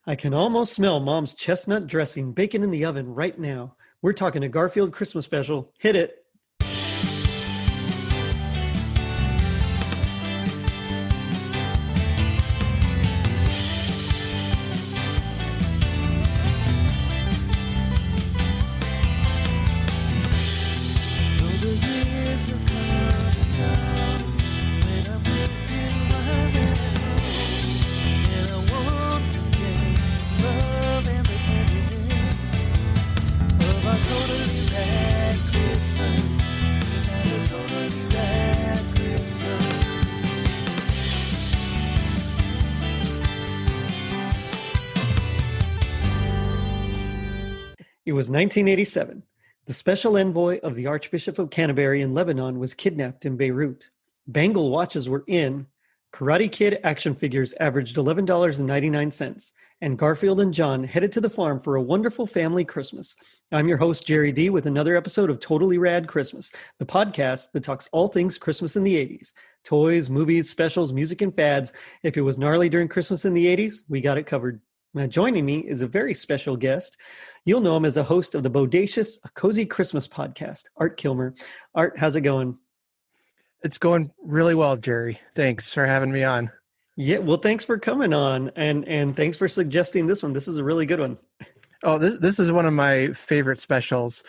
I can almost smell Mom's chestnut dressing baking in the oven right now. We're talking a Garfield Christmas special. Hit it. It was 1987. The special envoy of the Archbishop of Canterbury in Lebanon was kidnapped in Beirut. Bangle watches were in. Karate Kid action figures averaged $11.99. And Garfield and John headed to the farm for a wonderful family Christmas. I'm your host, Jerry D., with another episode of Totally Rad Christmas, the podcast that talks all things Christmas in the 80s. Toys, movies, specials, music, and fads. If it was gnarly during Christmas in the 80s, we got it covered. Now, joining me is a very special guest. You'll know him as a host of the bodacious A Cozy Christmas podcast, Art Kilmer. Art, how's it going? It's going really well, Jerry. Thanks for having me on. Yeah, well, thanks for coming on, and thanks for suggesting this one. This is a really good one. Oh, this is one of my favorite specials.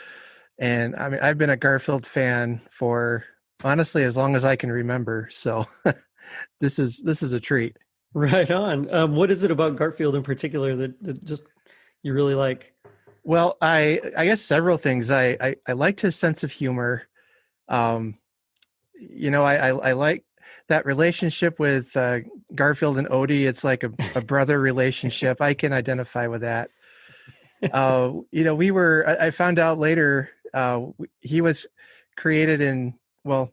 And I mean, I've been a Garfield fan for, honestly, as long as I can remember. So this is a treat. Right on. What is it about Garfield in particular that just you really like? Well, I guess several things. I liked his sense of humor. I like that relationship with Garfield and Odie. It's like a brother relationship. I can identify with that. I found out later he was created in, well,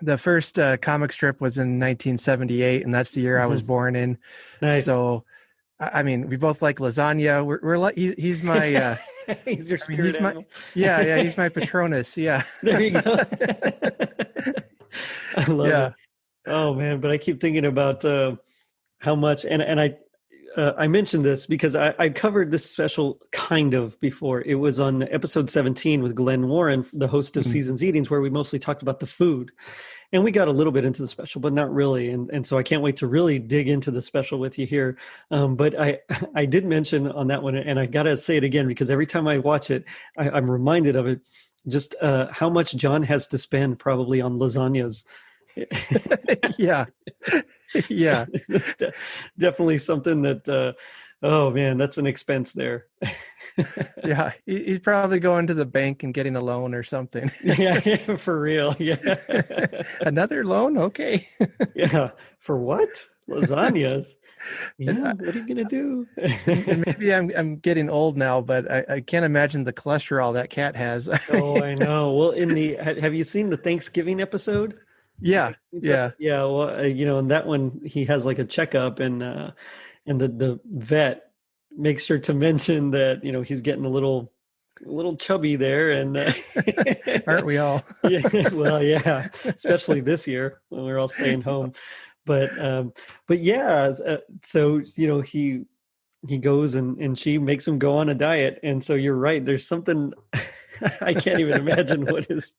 the first comic strip was in 1978, and that's the year I was born in. Nice. So, I mean, we both like lasagna. We're like, he's my, he's your spirit animal. Yeah, he's my Patronus. Yeah. There you go. I love it. Oh man, but I keep thinking about how much, and I mentioned this because I covered this special kind of before. It was on episode 17 with Glenn Warren, the host of Seasons Eatings, where we mostly talked about the food. And we got a little bit into the special, but not really. And so I can't wait to really dig into the special with you here. But I did mention on that one, and I got to say it again, because every time I watch it, I'm reminded of it, just how much John has to spend probably on lasagnas. Yeah. Definitely something that, oh man, that's an expense there. Yeah, he's probably going to the bank and getting a loan or something. Yeah, for real. Yeah. Another loan? Okay. Yeah. For what? Lasagnas? Yeah, what are you gonna do? And maybe I'm getting old now, but I can't imagine the cholesterol that cat has. Oh, I know. Well, have you seen the Thanksgiving episode? Yeah. Well, in that one, he has like a checkup, and the vet makes sure to mention that he's getting a little chubby there, and aren't we all? Yeah, well, yeah, especially this year when we're all staying home. But yeah, so he goes and she makes him go on a diet, and so you're right. There's something I can't even imagine what is.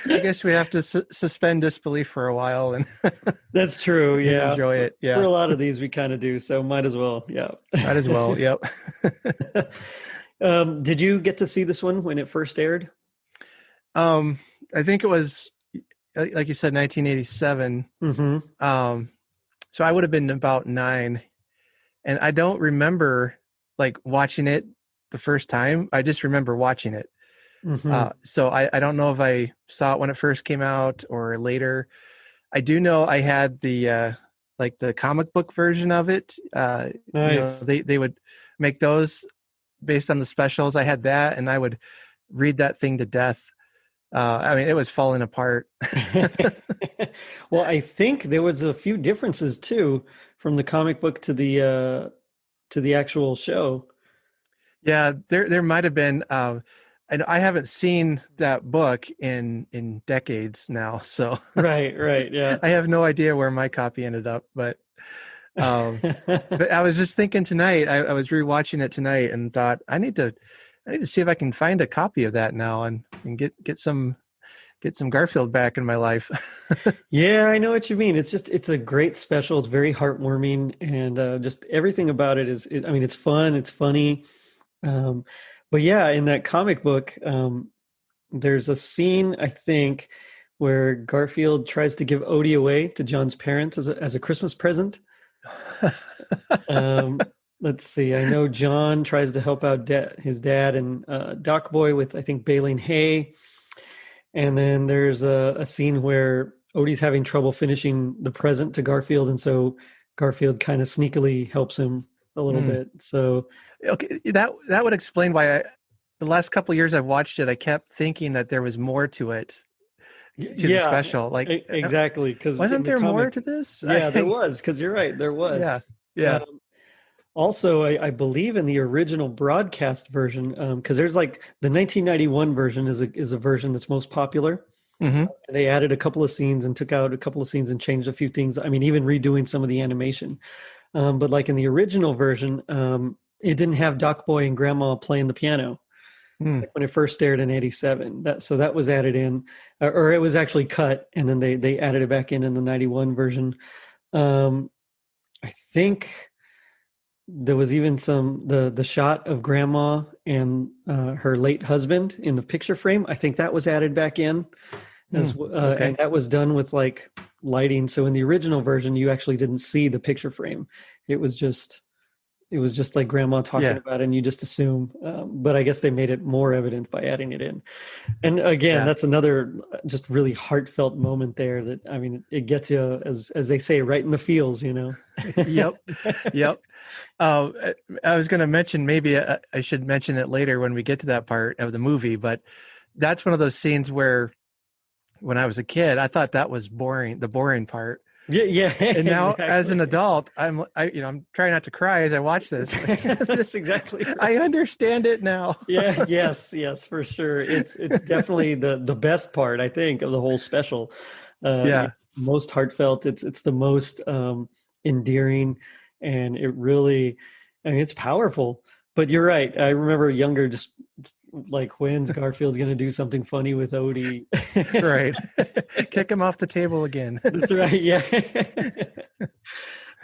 I guess we have to suspend disbelief for a while, and that's true. Yeah, enjoy it. Yeah, for a lot of these we kind of do, so might as well. Yeah, might as well. Yep. Did you get to see this one when it first aired? I think it was, like you said, 1987. Mm-hmm. So I would have been about 9, and I don't remember like watching it the first time. I just remember watching it. Mm-hmm. So I don't know if I saw it when it first came out or later. I do know I had the the comic book version of it. Nice. They would make those based on the specials. I had that, and I would read that thing to death. I mean, it was falling apart. Well, I think there was a few differences too from the comic book to the actual show. Yeah, there might have been. And I haven't seen that book in decades now, so right, yeah. I have no idea where my copy ended up, but But I was just thinking tonight, I was rewatching it tonight and thought I need to see if I can find a copy of that now and get some Garfield back in my life. Yeah, I know what you mean. It's a great special. It's very heartwarming, and just everything about it is. I mean, it's fun. It's funny. Um, but yeah, in that comic book, there's a scene I think where Garfield tries to give Odie away to John's parents as a Christmas present. Um, let's see. I know John tries to help out his dad and Doc Boy with I think baling hay. And then there's a scene where Odie's having trouble finishing the present to Garfield, and so Garfield kind of sneakily helps him a little Mm. bit. So Okay, that would explain why the last couple of years I've watched it, I kept thinking that there was more to it, to the yeah, special. Like, exactly. Because in wasn't the there more comic, to this? yeah, there was. Because you're right, there was. Yeah, yeah. Um, Also, I believe in the original broadcast version, because there's like the 1991 version is a version that's most popular. Hmm. And they added a couple of scenes and took out a couple of scenes and changed a few things. I mean, even redoing some of the animation. But like in the original version, it didn't have Doc Boy and Grandma playing the piano Mm. like when it first aired in '87. That was added in, or it was actually cut, and then they added it back in the '91 version. Um, I think there was even the shot of Grandma and her late husband in the picture frame. I think that was added back in Okay. and that was done with like lighting. So in the original version, you actually didn't see the picture frame. It was just like Grandma talking Yeah. about it, and you just assume. But I guess they made it more evident by adding it in. And again, Yeah. that's another just really heartfelt moment there. That I mean, it gets you as they say, right in the feels. You know. Yep. Yep. Uh, I was going to mention, maybe I should mention it later when we get to that part of the movie, but that's one of those scenes where when I was a kid, I thought that was boring, the boring part. Yeah, yeah, And now as an exactly. adult, I'm trying not to cry as I watch this. That's exactly I right. understand it now. Yeah, yes, yes, for sure. It's definitely the best part, I think, of the whole special. Yeah. It's most heartfelt. It's the most endearing, and it really, I mean, it's powerful. But you're right. I remember younger, just like when's Garfield going to do something funny with Odie? Right. Kick him off the table again. That's right. Yeah.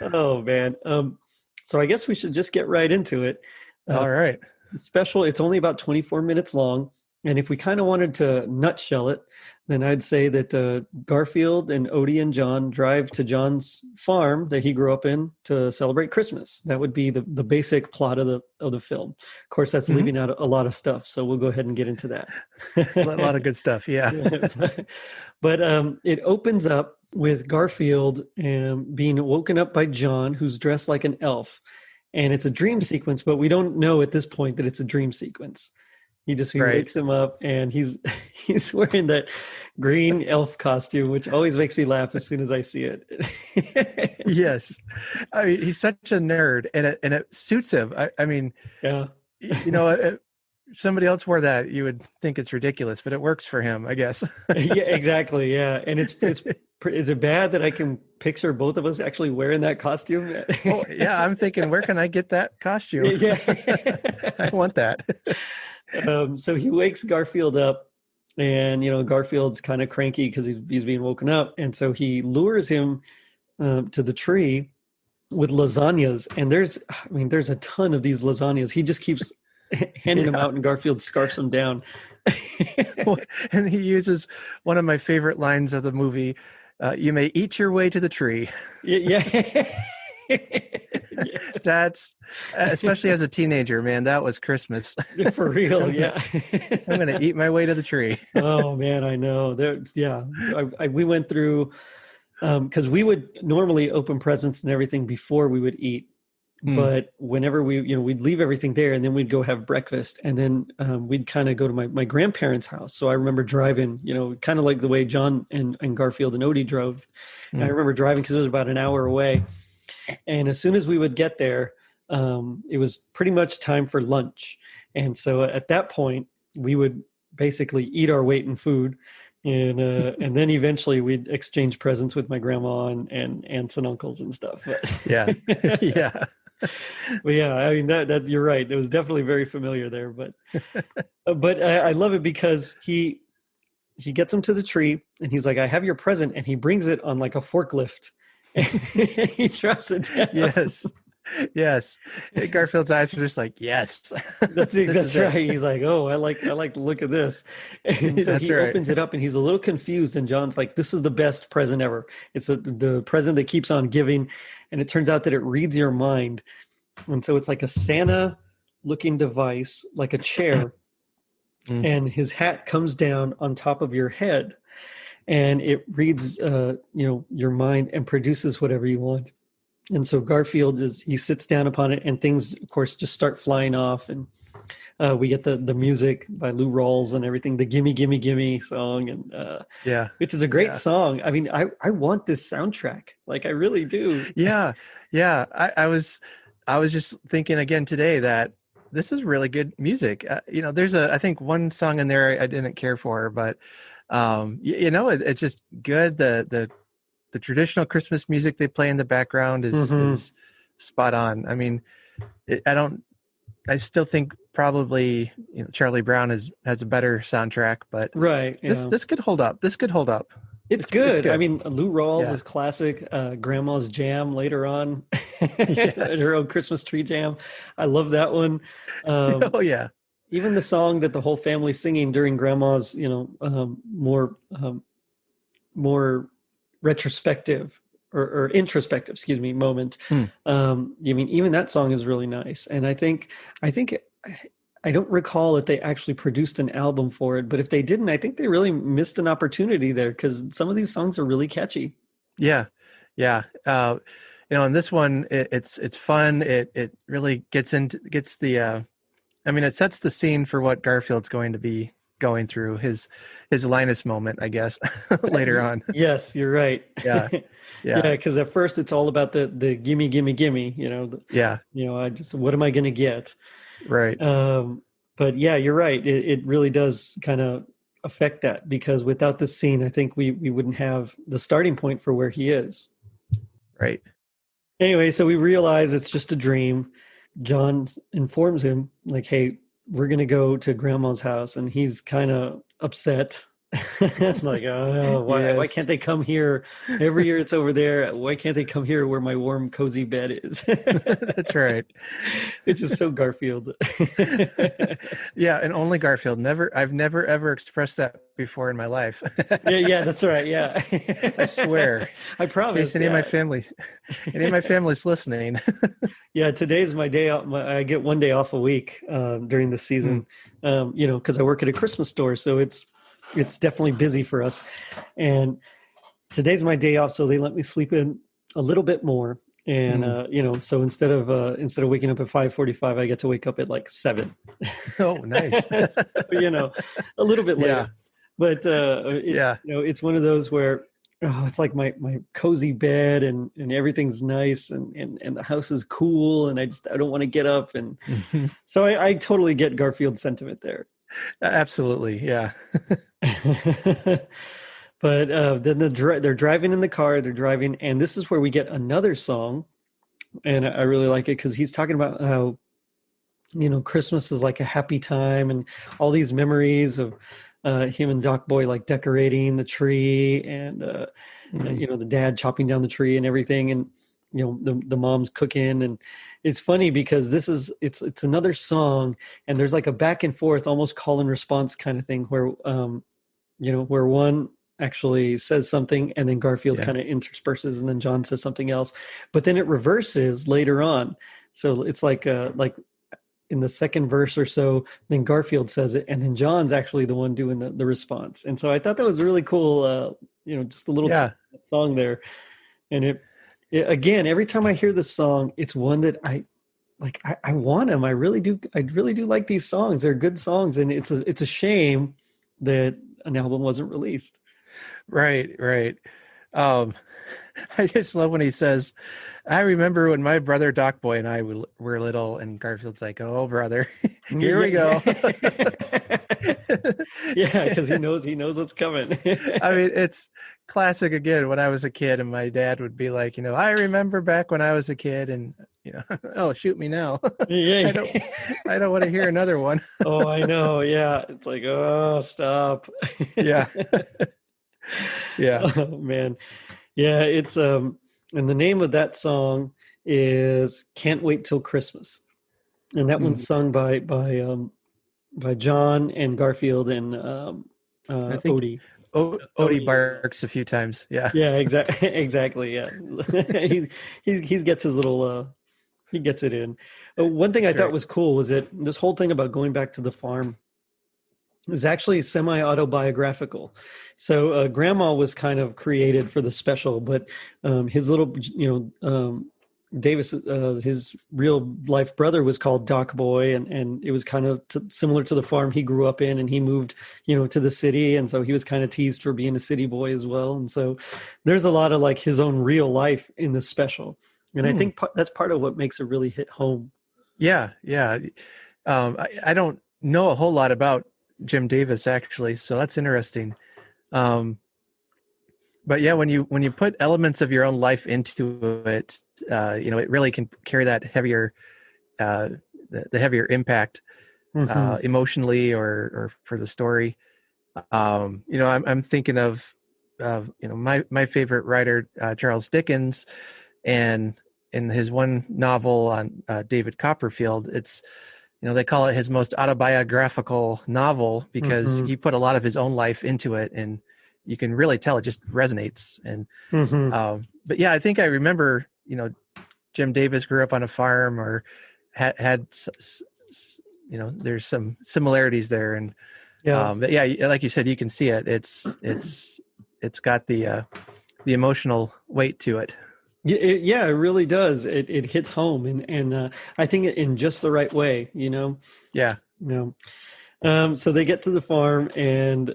Oh man. So I guess we should just get right into it. Uh, All right. Special. It's only about 24 minutes long. And if we kind of wanted to nutshell it, then I'd say that Garfield and Odie and John drive to John's farm that he grew up in to celebrate Christmas. That would be the basic plot of the film. Of course, that's Hmm. leaving out a lot of stuff, so we'll go ahead and get into A lot that. of good stuff. Yeah. But it opens up with Garfield being woken up by John, who's dressed like an elf, and it's a dream sequence. But we don't know at this point that it's a dream sequence. He Right. wakes him up, and he's he's wearing that green elf costume, which always makes me laugh as soon as I see it. Yes. I mean, he's such a nerd, and it suits him. I mean, Yeah. if somebody else wore that, you would think it's ridiculous, but it works for him, I guess. Yeah, exactly. Yeah, and is it bad that I can picture both of us actually wearing that costume? Oh, yeah. I'm thinking, where can I get that costume? Yeah. I want that. So he wakes Garfield up, and Garfield's kind of cranky because he's being woken up, and so he lures him to the tree with lasagnas. And there's a ton of these lasagnas. He just keeps handing them Yeah. out, and Garfield scarfs them down. And he uses one of my favorite lines of the movie. You may eat your way to the tree. Yeah. Yes. That's especially as a teenager, man, that was Christmas. For real, yeah. I'm going to eat my way to the tree. Oh man, I know. Yeah. We went through because we would normally open presents and everything before we would eat. Hmm. But whenever we'd leave everything there, and then we'd go have breakfast, and then we'd kind of go to my grandparents' house. So I remember driving, kind of like the way John and Garfield and Odie drove. And I Hmm. remember driving because it was about an hour away. And as soon as we would get there, it was pretty much time for lunch. And so at that point, we would basically eat our weight in food. And then eventually we'd exchange presents with my grandma and aunts and uncles and stuff. But Yeah. Yeah. but yeah, I mean that you're right. It was definitely very familiar there. But I love it because he gets him to the tree and he's like, I have your present, and he brings it on like a forklift. And he drops it down. Yes. Yes. Garfield's eyes are just like, yes. That's right. He's like, oh, I like the look of this. And so he opens it up and he's a little confused. And John's like, this is the best present ever. It's the present that keeps on giving. And it turns out that it reads your mind. And so it's like a Santa looking device, like a chair. And his hat comes down on top of your head, and it reads, your mind and produces whatever you want. And so Garfield he sits down upon it, and things, of course, just start flying off. And we get the music by Lou Rawls and everything, the "Gimme, Gimme, Gimme" song, and which is a great song. I mean, I want this soundtrack, like I really do. Yeah. I was just thinking again today that this is really good music. There's I think one song in there I didn't care for, but it's just good. The traditional Christmas music they play in the background is spot on. I mean, I still think probably Charlie Brown has a better soundtrack, but right. This could hold up. It's good. I mean, Lou Rawls is classic. Grandma's Jam later on, her own Christmas tree jam. I love that one. Oh yeah. Even the song that the whole family's singing during Grandma's, more retrospective or introspective, moment. Even that song is really nice. And I think I don't recall if they actually produced an album for it, but if they didn't, I think they really missed an opportunity there, because some of these songs are really catchy. Yeah. And this one, it's fun. It really gets the, it sets the scene for what Garfield's going to be going through, his Linus moment, I guess, later on. Yes, you're right. Yeah. Because at first it's all about the gimme, gimme, gimme, what am I going to get? Right. But yeah, you're right. It really does kind of affect that, because without this scene, I think we wouldn't have the starting point for where he is. Right. Anyway, so we realize it's just a dream. John informs him, like, hey, we're going to go to Grandma's house. And he's kind of upset. Like, oh, why can't they come here? Every year it's over there. Why can't they come here where my warm, cozy bed is? That's right. It's just so Garfield. Yeah, and only Garfield. I've never ever expressed that before in my life. Yeah, that's right. Yeah, I swear. I promise. Any of my family's listening. Yeah, today's my day off. I get one day off a week during the season, because I work at a Christmas store, so it's definitely busy for us. And today's my day off, so they let me sleep in a little bit more. And so instead of waking up at 5:45, I get to wake up at like 7. Oh, nice. A little bit later. Yeah. But it's one of those where it's like my cozy bed and everything's nice and the house is cool, and I don't want to get up, and so I totally get Garfield's sentiment there. Absolutely, yeah. But then they're driving in the car. They're driving, and this is where we get another song, and I really like it because he's talking about how Christmas is like a happy time, and all these memories of him and Doc Boy like decorating the tree, and the dad chopping down the tree and everything, and the mom's cooking. And it's funny because it's another song, and there's like a back and forth, almost call and response kind of thing, where where one actually says something and then Garfield kind of intersperses, and then John says something else, but then it reverses later on. So it's like in the second verse or so, then Garfield says it, and then John's actually the one doing the response. And so I thought that was really cool, just a little song there. And it again, every time I hear this song, it's one that I want them. I really do like these songs. They're good songs, and it's a shame that an album wasn't released. Right. I just love when he says, I remember when my brother Doc Boy and I were little, and Garfield's like, oh, brother, here we go. Yeah, because he knows what's coming. I mean, it's classic again. When I was a kid, and my dad would be like, I remember back when I was a kid, and oh, shoot me now. I Yeah. don't, I don't want to hear another one. Oh, I know. Yeah. It's like, oh, stop. Yeah, yeah. Oh man. Yeah, and the name of that song is Can't Wait Till Christmas. And that one's Mm. sung by John and Garfield and I think Odie. Odie barks a few times. Yeah, Yeah, exactly. Exactly. Yeah. He gets his little he gets it in. One thing I that's thought right. was cool was that this whole thing about going back to the farm is actually semi-autobiographical. So Grandma was kind of created for the special, but his little, Davis, his real life brother was called Doc Boy, and it was kind of similar to the farm he grew up in, and he moved, to the city, and so he was kind of teased for being a city boy as well. And so there's a lot of like his own real life in the special, and I think that's part of what makes it really hit home. Yeah, yeah. I don't know a whole lot about Jim Davis actually, so that's interesting. Um, but yeah, when you put elements of your own life into it, it really can carry that heavier, the heavier impact Mm-hmm. emotionally or for the story. I'm thinking of my favorite writer, Charles Dickens, and in his one novel on David Copperfield, it's they call it his most autobiographical novel because Mm-hmm. he put a lot of his own life into it, and you can really tell it just resonates. And Mm-hmm. but yeah, I think I remember Jim Davis grew up on a farm or had there's some similarities there, and Yeah. but yeah, like you said, you can see it. It's got the emotional weight to it. Yeah, it really does. It hits home, and I think in just the right way. Yeah, You so they get to the farm, and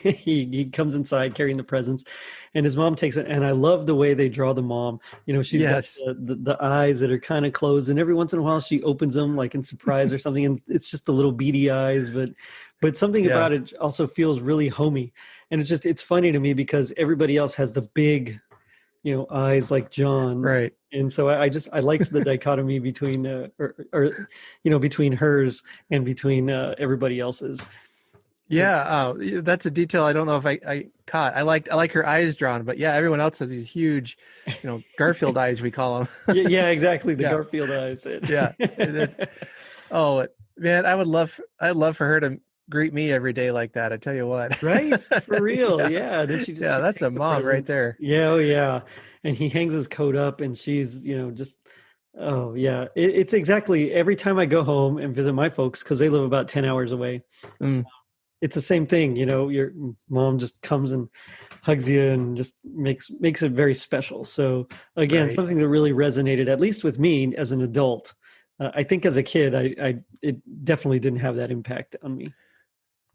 he comes inside carrying the presents, and his mom takes it. And I love the way they draw the mom. She's got yes, the eyes that are kind of closed, and every once in a while she opens them like in surprise or something, and it's just the little beady eyes, but something yeah, about it also feels really homey, and it's funny to me because everybody else has the big eyes like John. right. And so I liked the dichotomy between between hers and between everybody else's. Yeah, that's a detail I don't know if I caught. I like her eyes drawn, but yeah, everyone else has these huge, Garfield eyes we call them. Yeah, exactly. The Yeah, Garfield eyes. yeah. Oh man, I'd love for her to greet me every day like that. I tell you what. Right? For real. Yeah, Yeah. Then yeah, she that's a takes the mom right presents. there. Yeah, oh yeah. And he hangs his coat up, and she's, just oh yeah. It's exactly every time I go home and visit my folks, because they live about 10 hours away. Mm, It's the same thing, your mom just comes and hugs you and just makes it very special. So again, right. something that really resonated, at least with me as an adult. I think as a kid, I it definitely didn't have that impact on me.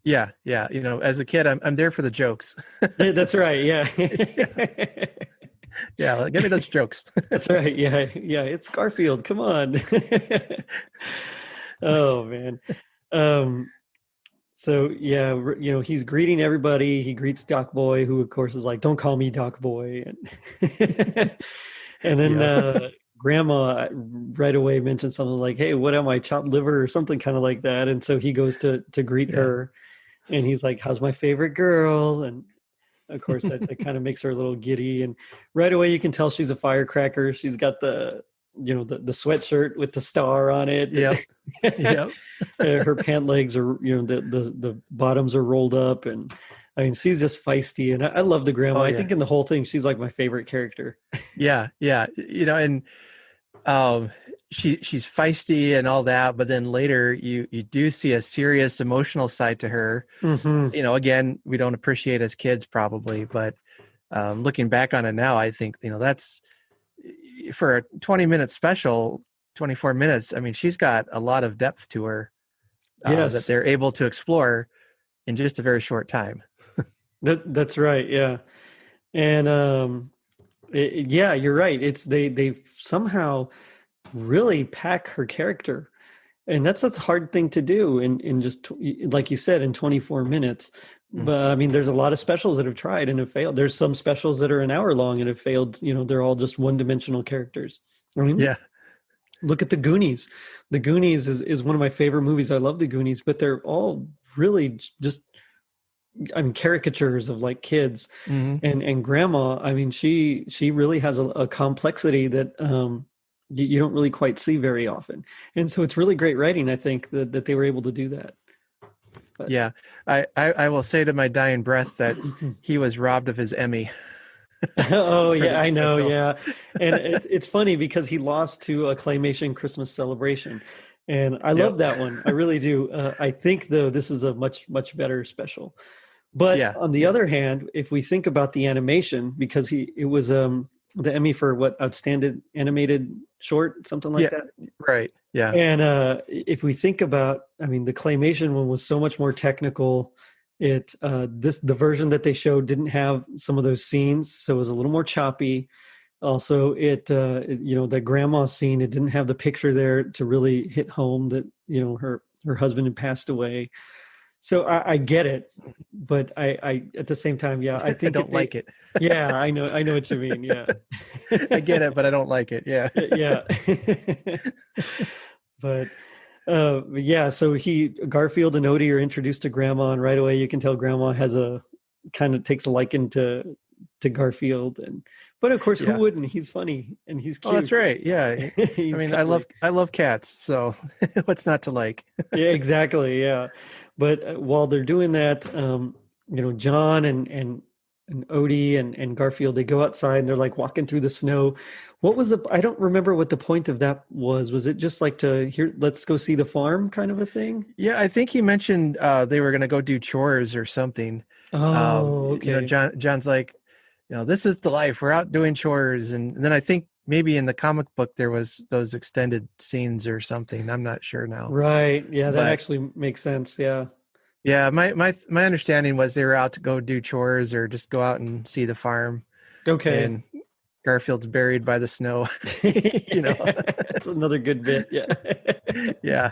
Yeah, yeah. As a kid, I'm there for the jokes. Yeah, that's right. Yeah. Yeah, yeah. Give me those jokes. That's right. Yeah. Yeah. It's Garfield. Come on. Oh man. Um, So yeah, he's greeting everybody. He greets Doc Boy, who of course is like, "Don't call me Doc Boy," and and then Yeah, Grandma right away mentions something like, "Hey, what am I, chopped liver or something kind of like that?" And so he goes to greet yeah. her, and he's like, "How's my favorite girl?" And of course that kind of makes her a little giddy, and right away you can tell she's a firecracker. She's got the sweatshirt with the star on it. Yep, yep. Her pant legs are, the bottoms are rolled up, and I mean she's just feisty, and I love the grandma. Oh I yeah, think in the whole thing she's like my favorite character. yeah, yeah. And um, she's feisty and all that, but then later you do see a serious emotional side to her. Hmm. Again, we don't appreciate as kids probably, but looking back on it now, I think that's for a 20-minute special, 24 minutes. I mean, she's got a lot of depth to her that Yes, they're able to explore in just a very short time. that's right. Yeah, and yeah, you're right. It's they somehow really pack her character. And that's a hard thing to do in just, like you said, in 24 minutes. Mm. But I mean, there's a lot of specials that have tried and have failed. There's some specials that are an hour long and have failed. They're all just one-dimensional characters. I mean, Yeah. look at The Goonies. The Goonies is one of my favorite movies. I love The Goonies, but they're all really just, I mean, caricatures of like kids. Mm-hmm. And grandma, I mean, she really has a complexity that you don't really quite see very often. And so it's really great writing, I think, that they were able to do that. But. Yeah. I will say to my dying breath that he was robbed of his Emmy. Oh yeah, I know. special. Yeah. And it's funny because he lost to a Claymation Christmas Celebration. And I love that one. I really do. I think though, this is a much, much better special. But on the other hand, if we think about the animation, because it was the Emmy for what, outstanding animated short, something like that. Right. Yeah. And if we think about, I mean, the Claymation one was so much more technical. The version that they showed didn't have some of those scenes, so it was a little more choppy. Also, the grandma scene, it didn't have the picture there to really hit home that her husband had passed away. So I get it, but I at the same time, yeah, I think I don't like it. Yeah, I know what you mean. Yeah, I get it, but I don't like it. Yeah, yeah. But yeah, so Garfield and Odie are introduced to Grandma, and right away you can tell Grandma kind of takes a liking to Garfield, but of course, who wouldn't? He's funny and he's cute. Oh, that's right. Yeah, I mean, cuddly. I love cats, so what's not to like? Yeah, exactly. Yeah, but while they're doing that, John and Odie and Garfield, they go outside and they're like walking through the snow. I don't remember what the point of that was. Was it just like let's go see the farm kind of a thing? Yeah, I think he mentioned they were going to go do chores or something. Oh, okay. John's like, this is the life. We're out doing chores. And then I think maybe in the comic book there was those extended scenes or something. I'm not sure now. Right. Yeah, that actually makes sense. Yeah. Yeah, my understanding was they were out to go do chores or just go out and see the farm. Okay. And Garfield's buried by the snow. That's another good bit. Yeah. Yeah.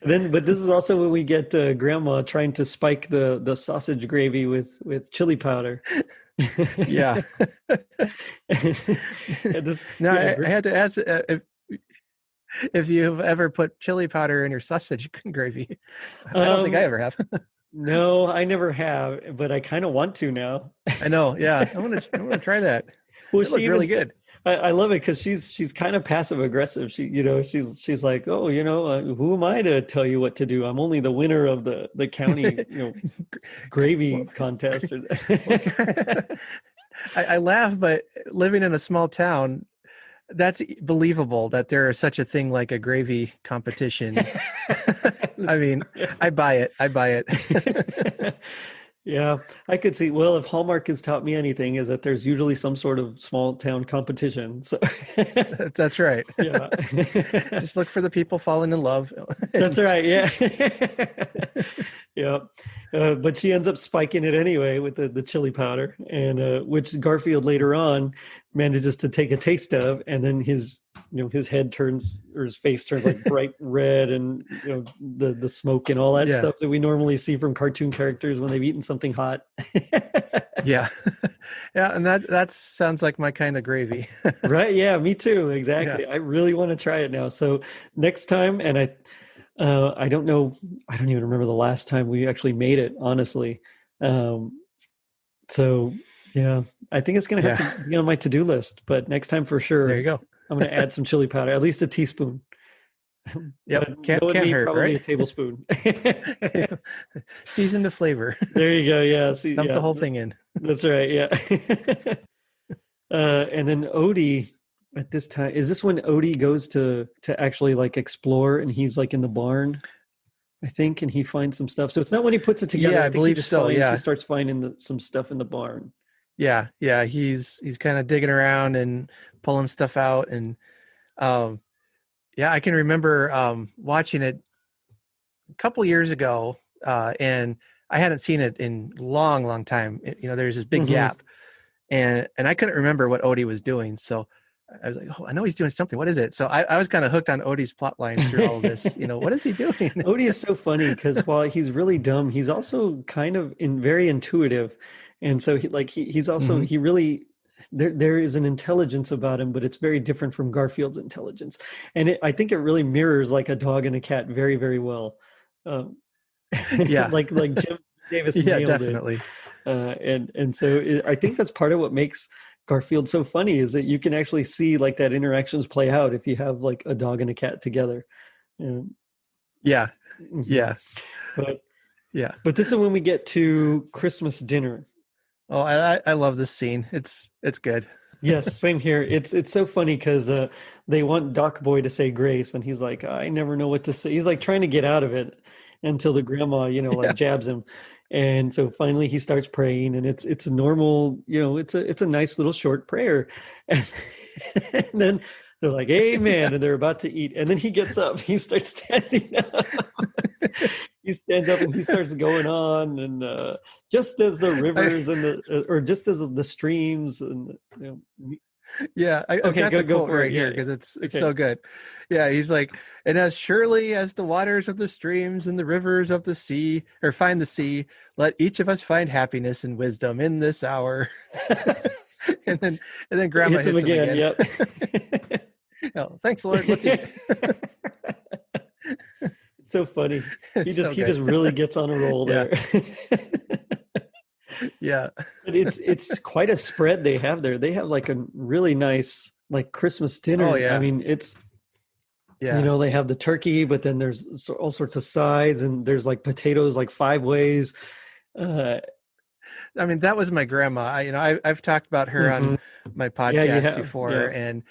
But this is also when we get Grandma trying to spike the sausage gravy with chili powder. Yeah. I had to ask if you've ever put chili powder in your sausage gravy. I don't think I ever have. No, I never have, but I kind of want to now. I know. Yeah, I want to try that. Well, it looked really good. I love it because she's kind of passive aggressive. She's like, oh, who am I to tell you what to do? I'm only the winner of the county gravy contest. I laugh, but living in a small town, that's believable that there is such a thing like a gravy competition. I mean, I buy it. Yeah, I could see. Well, if Hallmark has taught me anything, is that there's usually some sort of small town competition. So that's right. Yeah, just look for the people falling in love. That's right. Yeah, yeah. But she ends up spiking it anyway with the chili powder, and which Garfield later on manages to take a taste of, and then his head turns, or his face turns like bright red, and the smoke and all that stuff that we normally see from cartoon characters when they've eaten something hot. Yeah, and that sounds like my kind of gravy. Right? Yeah, me too. Exactly. Yeah. I really want to try it now. So next time, and I don't know, I don't even remember the last time we actually made it, honestly. So yeah, I think it's going to have to be on my to-do list, but next time for sure. There you go. I'm going to add some chili powder, at least a teaspoon. Yep, can't hurt, probably right? A tablespoon. Season to flavor. There you go. Yeah, dump the whole thing in. That's right. Yeah. And then Odie, at this time, is this when Odie goes to actually like explore, and he's like in the barn, I think, and he finds some stuff. So it's not when he puts it together. Yeah, I believe so. He starts finding some stuff in the barn. Yeah, he's kind of digging around and pulling stuff out, and I can remember watching it a couple years ago, and I hadn't seen it in long time. There's this big gap, and I couldn't remember what Odie was doing, so I was like, oh, I know he's doing something. What is it? So I was kind of hooked on Odie's plot line through all of this. What is he doing? Odie is so funny because while he's really dumb, he's also kind of very intuitive, and so he's also Hmm. he really there is an intelligence about him, but it's very different from Garfield's intelligence, and I think it really mirrors like a dog and a cat very very well, um, Yeah. like Jim Davis Yeah, nailed it, definitely. and so I think that's part of what makes Garfield so funny is that you can actually see like that interactions play out if you have like a dog and a cat together. Um, Yeah. mhm. Yeah. But Yeah. but this is when we get to Christmas dinner. Oh, I love this scene. It's good. Yes, same here. It's so funny because they want Doc Boy to say grace, and he's like, I never know what to say. He's like trying to get out of it until the grandma, like Yeah. jabs him, and so finally he starts praying, and it's a normal, it's a nice little short prayer, and, and then they're like, Yeah. Amen, and they're about to eat, and then he gets up, he starts standing up. He stands up and he starts going on, and just as the I, rivers and or just as the streams and yeah, I've okay, got the go quote for it. right Yeah, here yeah. because it's Okay. so good. Yeah, he's like, and as surely as the waters of the streams and the rivers of the sea or find the sea, let each of us find happiness and wisdom in this hour. and then and then grandma Hits him hits him again. again. Yep. Oh, thanks, Lord. Let's eat. It's so funny. He It's just so he just good. really gets on a roll Yeah. there. Yeah. But it's quite a spread they have there. They have like a really nice like Christmas Oh dinner. I yeah. mean, Yeah. they have the turkey, but then there's all sorts of sides, and there's like potatoes like five ways. Uh, I mean, that was my grandma. I've talked about her on mhm. my Yeah, you podcast have. before, Yeah. and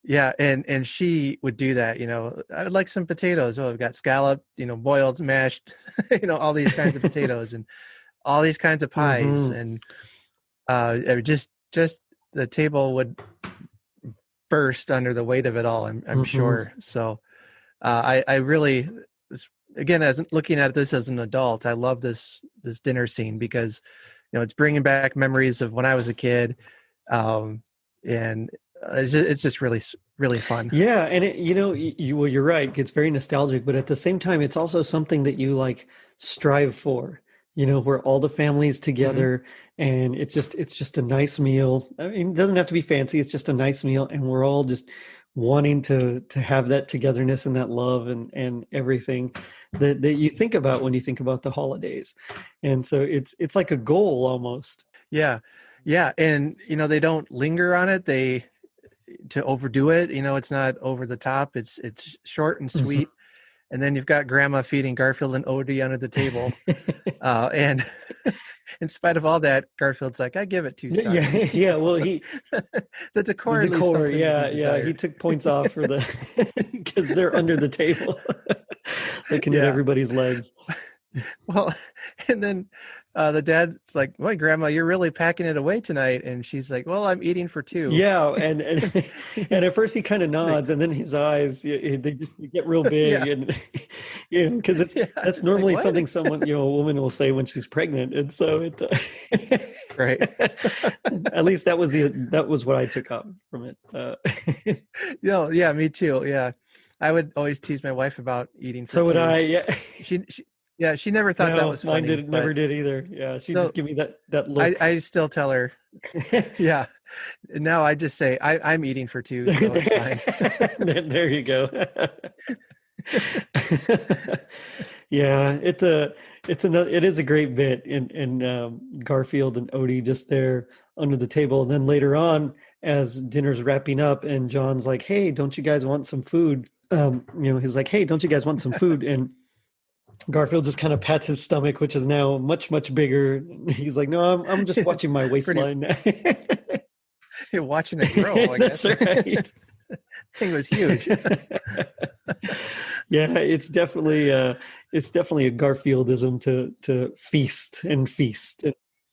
yeah, and she would do that. I would like some potatoes. Oh, I've got scalloped, boiled, mashed, all these kinds of potatoes and all these kinds of pies, Hmm. and just the table would burst under the weight of it all. I'm Hmm. sure. So I really, again, as looking at this as an adult, I love this dinner scene because it's bringing back memories of when I was a kid, um, and it's just really really fun. Yeah, and well, you're right. It's very nostalgic, but at the same time, it's also something that you like strive for. Where all the family's Hmm. together, and it's just a nice meal. I mean, it doesn't have to be fancy. It's just a nice meal, and we're all just wanting to have that togetherness and that love and everything that you think about when you think about the holidays. And so it's like a goal almost. Yeah, yeah, and they don't linger on it. They to overdo it. It's not over the top. It's short and Mhm. sweet. And then you've got Grandma feeding Garfield and Odie under the table. And in spite of all that, Garfield's like, I give it two Yeah, stars. yeah. Well, The the decor leaves decor, something to be yeah, yeah. He desired. took points off for the because they're under the table, looking at Yeah. everybody's legs. Well, and then the dad's like, "Boy, Grandma, you're really packing it away tonight." And she's like, "Well, I'm eating for two." Yeah, and and And and at he's first he kind of like, nods, and then his eyes, they just get real big, "Yeah, and because yeah." that's It's like, normally "What?" something a woman will say when she's pregnant, and so Right. at least that was what I took up from it. Yeah, me too. Yeah. I would always tease my wife about eating for So would two. I. Yeah. She never thought that No, was mine funny, did but never did either. Yeah, she just so give me that I, look. I still tell her, yeah. Now I just say I'm eating for two, so it's fine. There you go. Yeah, it is a great bit in Garfield and Odie just there under the table. And then later on, as dinner's wrapping up, and John's like, "Hey, don't you guys want some food?" He's like, "Hey, don't you guys want some food?" And Garfield just kind of pats his stomach, which is now much, much bigger. He's like, "No, I'm just watching my Pretty waistline." You're watching it grow, I That's guess. right. Thing was huge. Yeah, it's definitely a Garfieldism to feast and feast.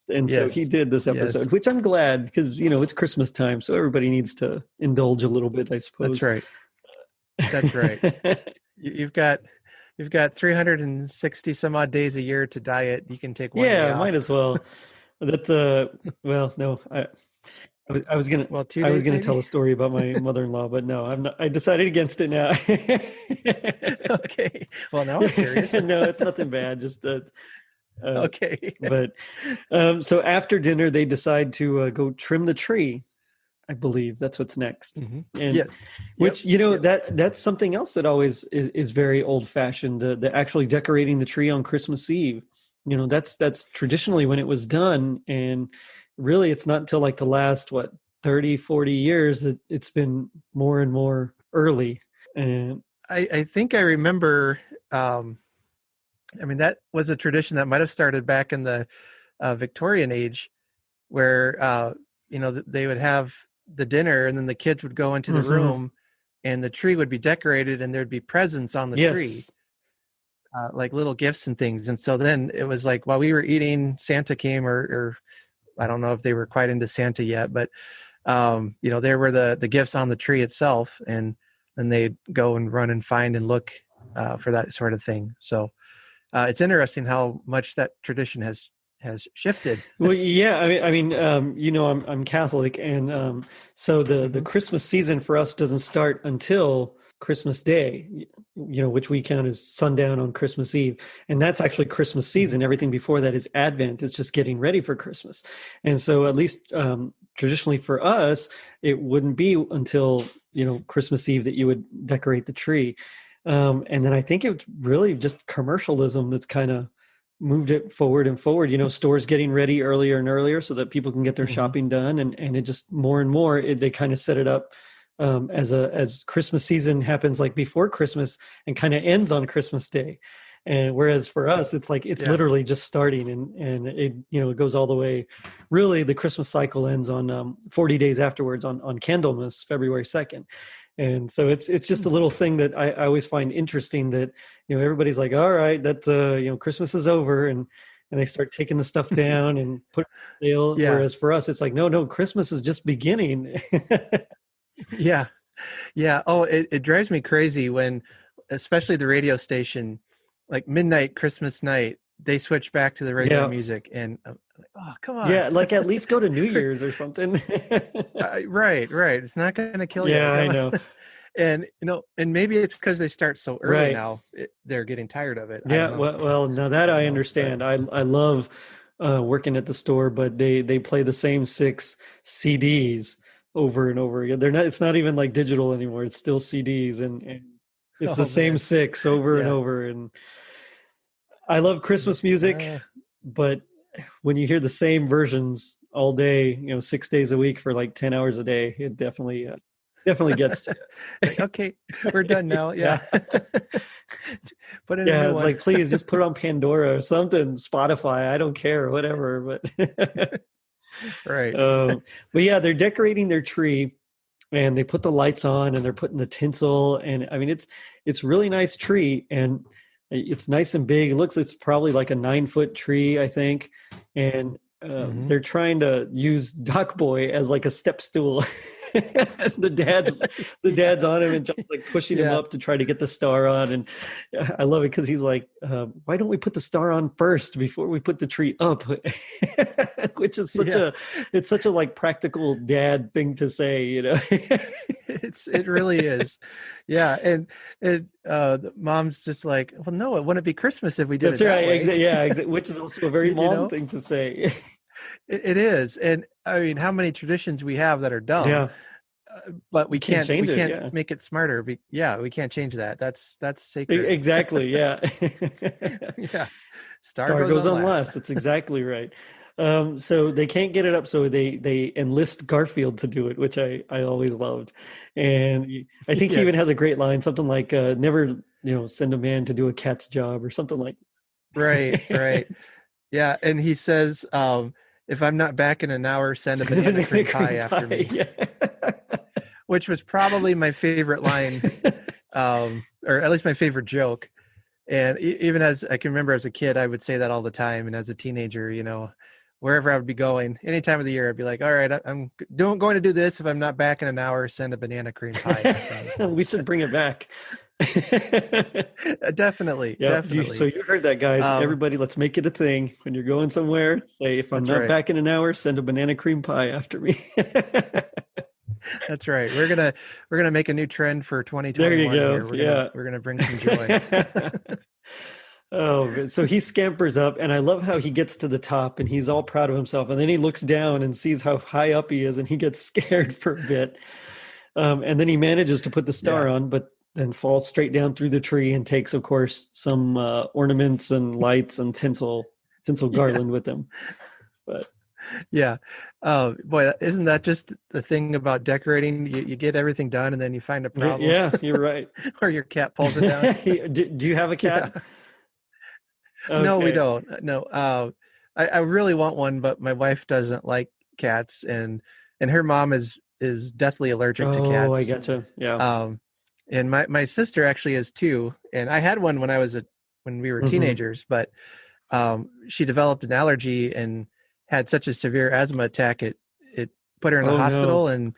And so he Yes. did this Yes. episode, which I'm glad because it's Christmas time, so everybody needs to indulge a little bit, I That's suppose. right. That's right. You've got 360 some odd days a year to diet. You can take one day Yeah, might off. as well. That's well, no, I was gonna Well, 2 I was days gonna maybe. tell a story about my mother-in-law, but no, I'm not. I decided against it now. Okay. Well, now I'm curious. No, it's nothing bad. Just Okay. but so after dinner, they decide to go trim the tree. I believe that's what's next. And Yes. Yep. which, you know, Yep. that's something else that always is very old fashioned, the actually decorating the tree on Christmas Eve. You know, that's traditionally when it was done. And really it's not until like the last, what, 30, 40 years that it's been more and more early. And I think I remember. I mean, that was a tradition that might have started back in the Victorian age, where they would have the dinner, and then the kids would go into the Mhm. room, and the tree would be decorated, and there'd be presents on the tree, Yes. like little gifts and things. And so then it was like while we were eating, Santa came, or I don't know if they were quite into Santa yet, but there were the gifts on the tree itself, and then they'd go and run and find and look for that sort of thing. So it's interesting how much that tradition has shifted. Well, yeah, you know, I'm Catholic, and so the Hmm. Christmas season for us doesn't start until Christmas Day, you know, which we count as sundown on Christmas Eve, and that's actually Christmas Hmm. season. Everything before that is Advent. It's just getting ready for Christmas, and so at least traditionally for us, it wouldn't be until, you know, Christmas Eve that you would decorate the tree, and then I think it's really just commercialism that's kind of moved it forward and forward, you know, stores getting ready earlier and earlier so that people can get their Hmm. shopping done, and it just more and more they kind of set it up as Christmas season happens like before Christmas and kind of ends on Christmas Day. And whereas for us it's like it's Yeah. literally just starting, and it, you know, it goes all the way. Really the Christmas cycle ends on 40 days afterwards on Candlemas, February 2nd. And so it's just a little thing that I always find interesting, that, you know, everybody's like, all right, that you know, Christmas is over, and they start taking the stuff down and put it on sale. Yeah. Whereas for us, it's like, no, Christmas is just beginning. Yeah. Yeah. Oh, it drives me crazy when, especially the radio station, like midnight Christmas night, they switch back to the regular Yeah. music, and oh, come on. Yeah, like at least go to New Year's or something. Right, right. It's not going to kill you. Yeah, I Come know. on. And and maybe it's because they start so early Right. now. They're getting tired of it. I Yeah, don't know. well, now that I don't I know, but understand. I love working at the store, but they play the same six CDs over and over again. They're not. It's not even like digital anymore. It's still CDs, and it's the oh same man, six over and yeah. over. And I love Christmas music, Uh, but when you hear the same versions all day, you know, 6 days a week for like 10 hours a day, it definitely gets to like, okay, we're done you. now. Yeah. Yeah. Put in a Yeah, new it's one. like, please just put it on Pandora or something, Spotify. I don't care, whatever. But Right. um, but yeah, they're decorating their tree, and they put the lights on, and they're putting the tinsel. And I mean, it's really nice tree, and it's nice and big. It looks, it's probably like a 9 foot tree, I think. And Hmm. they're trying to use Doc Boy as like a step stool. the dad's the Yeah. dad's on him and just like pushing him Yeah. up to try to get the star on. And I love it because he's like, why don't we put the star on first before we put the tree up? Which is such Yeah. a, it's such a like practical dad thing to say, you know. It really is. Yeah. And the mom's just like, well, no, it wouldn't be Christmas if we did That's it that right. way. Yeah, which is also a very You mom know, thing to say. it is. And I mean, how many traditions we have that are dumb, Yeah, but you can't we change it. can't Yeah, make it smarter. Yeah, we can't change that. That's sacred. exactly. Yeah. Yeah. Star Star goes goes on on last. last. That's exactly right. So they can't get it up, so they enlist Garfield to do it, which I always loved. And I think he even has Yes. a great line, something like, "Never, you know, send a man to do a cat's job," or something like. Right, right. Yeah, and he says, if I'm not back in an hour, send a banana Banana cream pie cream after pie. me, Yeah. which was probably my favorite line, or at least my favorite joke. And even as I can remember as a kid, I would say that all the time. And as a teenager, wherever I would be going, any time of the year, I'd be like, all right, I'm going to do this. If I'm not back in an hour, send a banana cream pie after me. We should bring it back. Definitely, Yeah. So definitely. you heard that, guys. Um, Everybody, let's make it a thing. When you're going somewhere, say, if I'm that's not right. back in an hour, send a banana cream pie after me. That's right. We're gonna make a new trend for There you 2021 go. here. We're gonna Yeah. we're gonna bring some joy. Oh, so he scampers up, and I love how he gets to the top and he's all proud of himself. And then he looks down and sees how high up he is, and he gets scared for a bit. And then he manages to put the star Yeah, on, but then falls straight down through the tree and takes, of course, some ornaments and lights and tinsel yeah, garland with him. But yeah. Oh boy, isn't that just the thing about decorating? You get everything done and then you find a problem yeah, you're right. or your cat pulls it down. Do you have a Yeah. cat? No, we Okay. don't. No. I really want one, but my wife doesn't like cats, and her mom is deathly allergic to Oh, I cats. gotcha. Yeah. Um, and my sister actually is too. And I had one when we were Hmm. teenagers, but she developed an allergy and had such a severe asthma attack it put her in the Oh no. hospital. And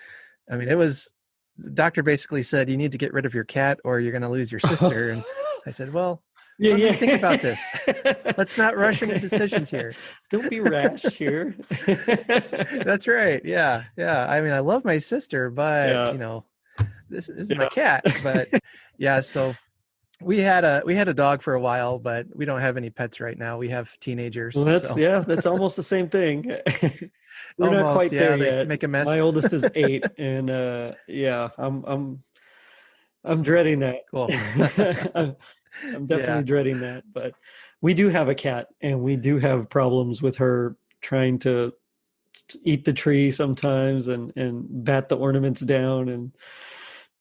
I mean, the doctor basically said, you need to get rid of your cat or you're going to lose your sister. And I said, well, Yeah, let me think about this. yeah. Let's not rush into decisions here. Don't be rash here. That's right. Yeah. Yeah. I mean, I love my sister, but Yeah, this is my yeah. cat. But yeah, so we had a dog for a while, but we don't have any pets right now. We have teenagers. Well, So that's almost the same thing. We're not almost, quite there yeah, they yet. make a My mess. oldest is 8, and yeah, I'm dreading that. Cool. I'm Yeah. definitely dreading that. But we do have a cat, and we do have problems with her trying to eat the tree sometimes and bat the ornaments down. And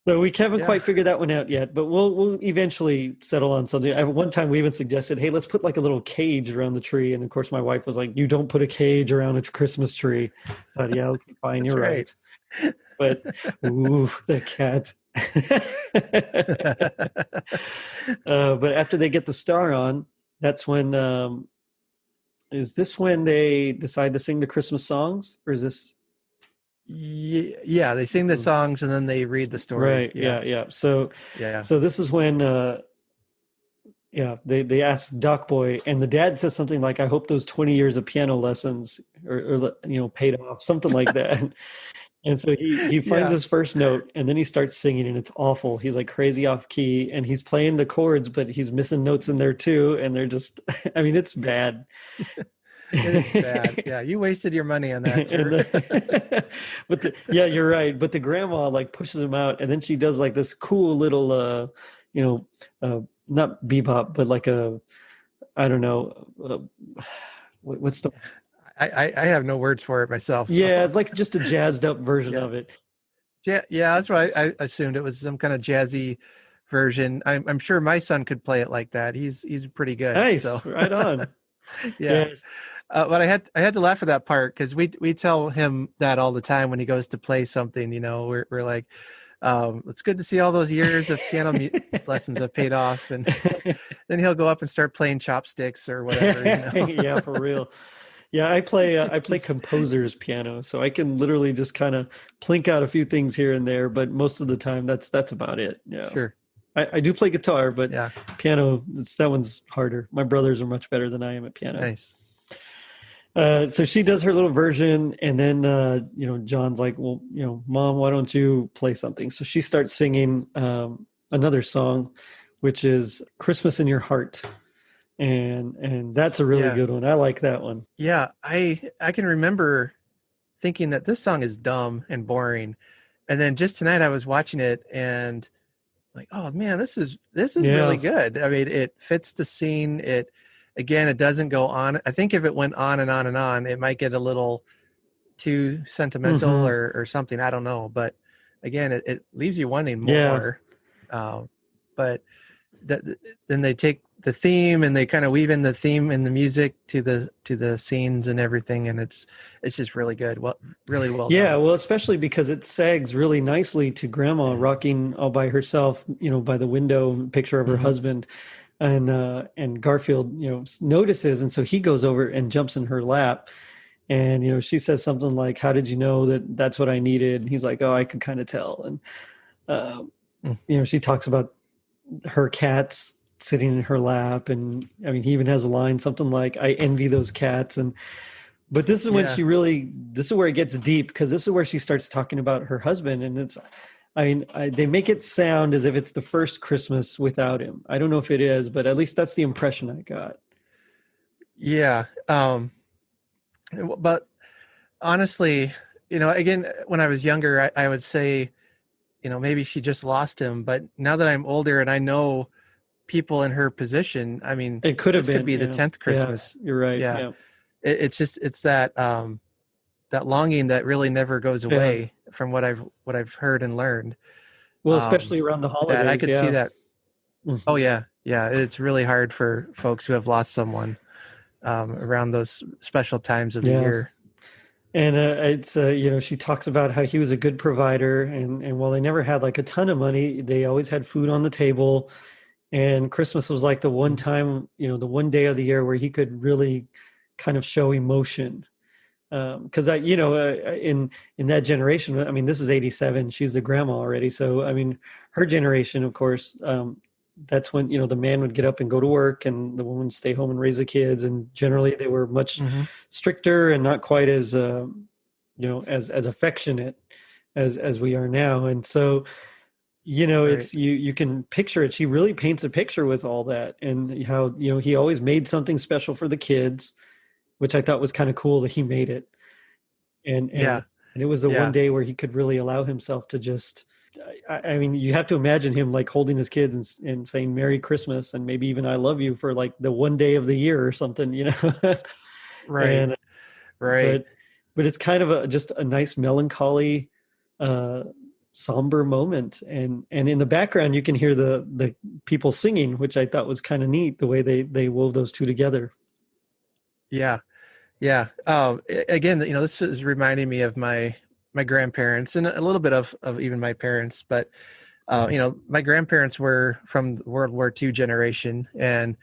so we haven't Yeah. quite figured that one out yet, but we'll eventually settle on something. At one time, we even suggested, hey, let's put like a little cage around the tree. And of course, my wife was like, you don't put a cage around a Christmas tree. I thought, yeah, okay, fine, That's you're right. right. But ooh, the cat. But after they get the star on, that's when is this when they decide to sing the Christmas songs, or is this Yeah, they sing the songs and then they read the story. right? Yeah. Yeah, yeah. So Yeah. so this is when yeah, they ask Doc Boy, and the dad says something like, "I hope those 20 years of piano lessons or paid off," something like that. And so he finds Yeah. his first note, and then he starts singing, and it's awful. He's like crazy off key, and he's playing the chords, but he's missing notes in there too, and they're just, I mean, it's bad. It is bad. Yeah, you wasted your money on that, And sir. yeah, you're right. But the grandma like pushes him out, and then she does like this cool little, you know, not bebop, but like a, I don't know, what's the, I have no words for it myself. yeah, So it's like just a jazzed up version yeah. of it. Yeah, yeah, that's what I assumed it was some kind of jazzy version. I'm sure my son could play it like that. He's pretty good. So Nice, right on. yeah. Yeah. But I had to laugh at that part because we tell him that all the time when he goes to play something. We're like, it's good to see all those years of lessons have paid off, and then he'll go up and start playing chopsticks or whatever. Yeah, for real. Yeah, I play composer's piano, so I can literally just kind of plink out a few things here and there, but most of the time that's about it. Yeah. Sure. I do play guitar, but Yeah. piano, that one's harder. My brothers are much better than I am at piano. Nice. So she does her little version, and then John's like, well, Mom, why don't you play something? So she starts singing another song, which is Christmas in Your Heart. And that's a really Yeah. good one. I like that one. Yeah. I can remember thinking that this song is dumb and boring, and then just tonight I was watching it and like, oh man, this is really Yeah. good. I mean, it fits the scene. It doesn't go on. I think if it went on and on and on, it might get a little too sentimental Hmm. or something. I don't know. But again, it leaves you wanting Yeah. more. But then they take the theme and they kind of weave in the theme and the music to the scenes and everything, and it's just really good. Well, really well Yeah, done. well, especially because it sags really nicely to Grandma rocking all by herself, by the window, picture of her Hmm. husband, and Garfield, notices, and so he goes over and jumps in her lap, and she says something like, "How did you know that that's what I needed?" And he's like, "Oh, I could kind of tell." And Mm. she talks about her cats sitting in her lap, and I mean, he even has a line something like, "I envy those cats." And but this is when Yeah. she really, this is where it gets deep, because this is where she starts talking about her husband, and it's, I mean, they make it sound as if it's the first Christmas without him. I don't know if it is, but at least that's the impression I got. Yeah. But honestly, again, when I was younger, I would say, maybe she just lost him. But now that I'm older and I know people in her position, I mean, It could have this could been, be the yeah, 10th yeah. Christmas. You're right, Yeah. yeah, It's that longing that really never goes yeah. away from what I've heard and learned. Well, especially around the That I holidays, could see yeah. that. Oh Mhm. yeah. Yeah. It's really hard for folks who have lost someone around those special times of the Yeah. year. And it's she talks about how he was a good provider, and while they never had like a ton of money, they always had food on the table. And Christmas was like the one Mhm. time, the one day of the year where he could really kind of show emotion. Because in that generation, I mean, this is 87. She's the grandma already, so I mean, her generation, of course, that's when the man would get up and go to work, and the woman would stay home and raise the kids. And generally, they were much Mhm. stricter and not quite as as affectionate as we are now. And so Right. it's you can picture it. She really paints a picture with all that, and how he always made something special for the kids, which I thought was kind of cool that he made it. And Yeah. it was the one Yeah. day where he could really allow himself to just, I mean, you have to imagine him like holding his kids and saying Merry Christmas and maybe even I love you for like the one day of the year or something. Right. And Right. but but it's kind of just a nice melancholy, uh somber moment. And in the background you can hear the people singing, which I thought was kind of neat, the way they wove those two together. Yeah. Yeah. Again, this is reminding me of my grandparents and a little bit of even my parents, but my grandparents were from the World War II generation, and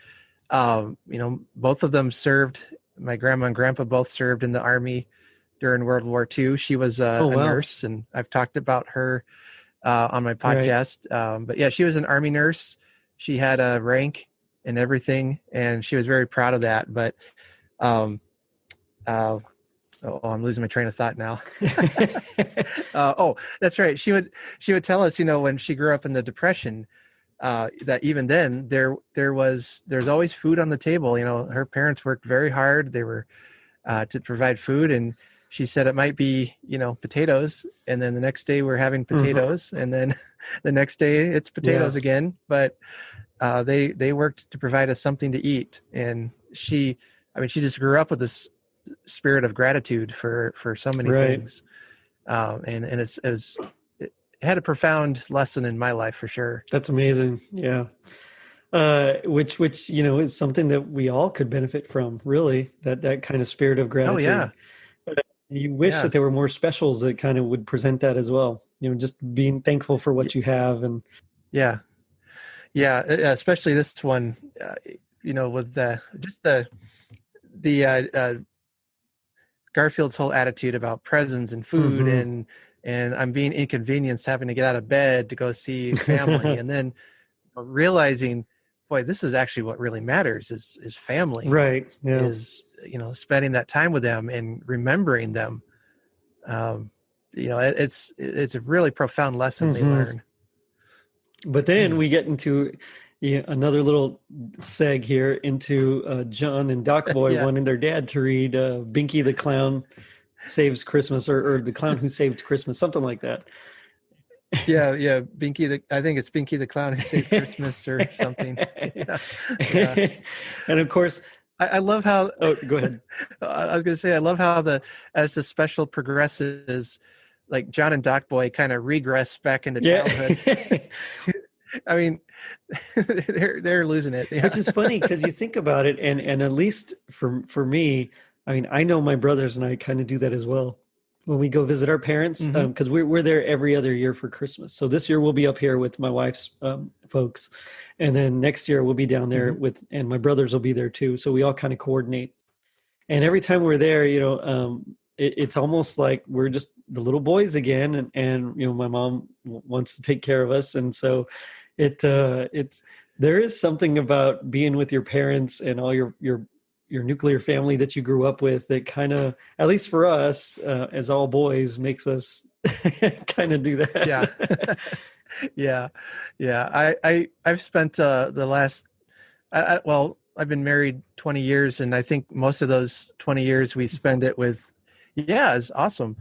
both of them served. My grandma and grandpa both served in the Army during World War II. She was Oh a wow. nurse, and I've talked about her on my Right. podcast. But yeah, she was an Army nurse. She had a rank and everything, and she was very proud of that. But um, uh, I'm losing my train of thought now. Oh, that's right. She would tell us, when she grew up in the Depression, that even then there's always food on the table. Her parents worked very hard. They were to provide food, and she said it might be potatoes, and then the next day we're having Hmm. potatoes, and then the next day it's Yeah. potatoes again. But they worked to provide us something to eat, and she just grew up with this spirit of gratitude for so many Right. things, and it had a profound lesson in my life for sure. That's amazing. Yeah. Which is something that we all could benefit from, really, that kind of spirit of Oh yeah, gratitude. You wish yeah, that there were more specials that kind of would present that as well. Just being thankful for y- what you have. And yeah, yeah. Especially this one, with the Garfield's whole attitude about presents and food, hmm and I'm being inconvenienced having to get out of bed to go see family, and then realizing, boy, this is actually what really matters is family, right. Yeah. is spending that time with them and remembering them. um, it's a really profound lesson they hmm learn. But then we get into another little seg here into John and Doc Boy Yeah, wanting their dad to read Binky the Clown Saves Christmas, or The Clown Who Saved Christmas, something like that. yeah. I think it's Binky the Clown Who Saved Christmas or something. Yeah, yeah. And of course, I love how oh, go ahead. I was going to say, I love how as the special progresses, like John and Doc Boy kind of regress back into Yeah. childhood. I mean, they're losing it. Which Yeah. is funny because you think about it, and at least for me, I mean, I know my brothers and I kind of do that as well when we go visit our parents, Hmm. because we're there every other year for Christmas. So this year we'll be up here with my wife's folks, and then next year we'll be down there Hmm. with, and my brothers will be there too. So we all kind of coordinate. And every time we're there, it's almost like we're just the little boys again, and my mom wants to take care of us, and so It's there is something about being with your parents and all your nuclear family that you grew up with that kind of, at least for us, as all boys, makes us kind of do Yeah. that. Yeah. Yeah. I've spent the last well, I've been married 20 years, and I think most of those 20 years we spend it with, yeah, it's awesome.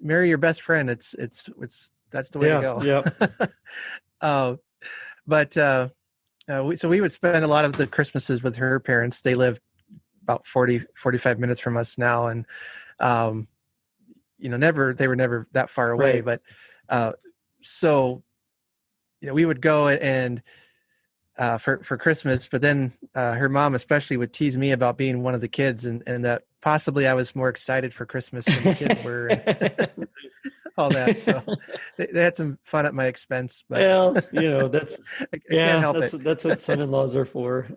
Marry your best friend. It's that's the way to Yeah, go. yeah, uh, but so we would spend a lot of the Christmases with her parents. They live about 45 minutes from us now. And, um, they were never that far away, right. but, so, we would go and, for Christmas, but then, her mom especially would tease me about being one of the kids, and that possibly I was more excited for Christmas than the kids were, and all that. So they had some fun at my expense, but Well, that's I can't yeah, help it. that's what son-in-laws are for.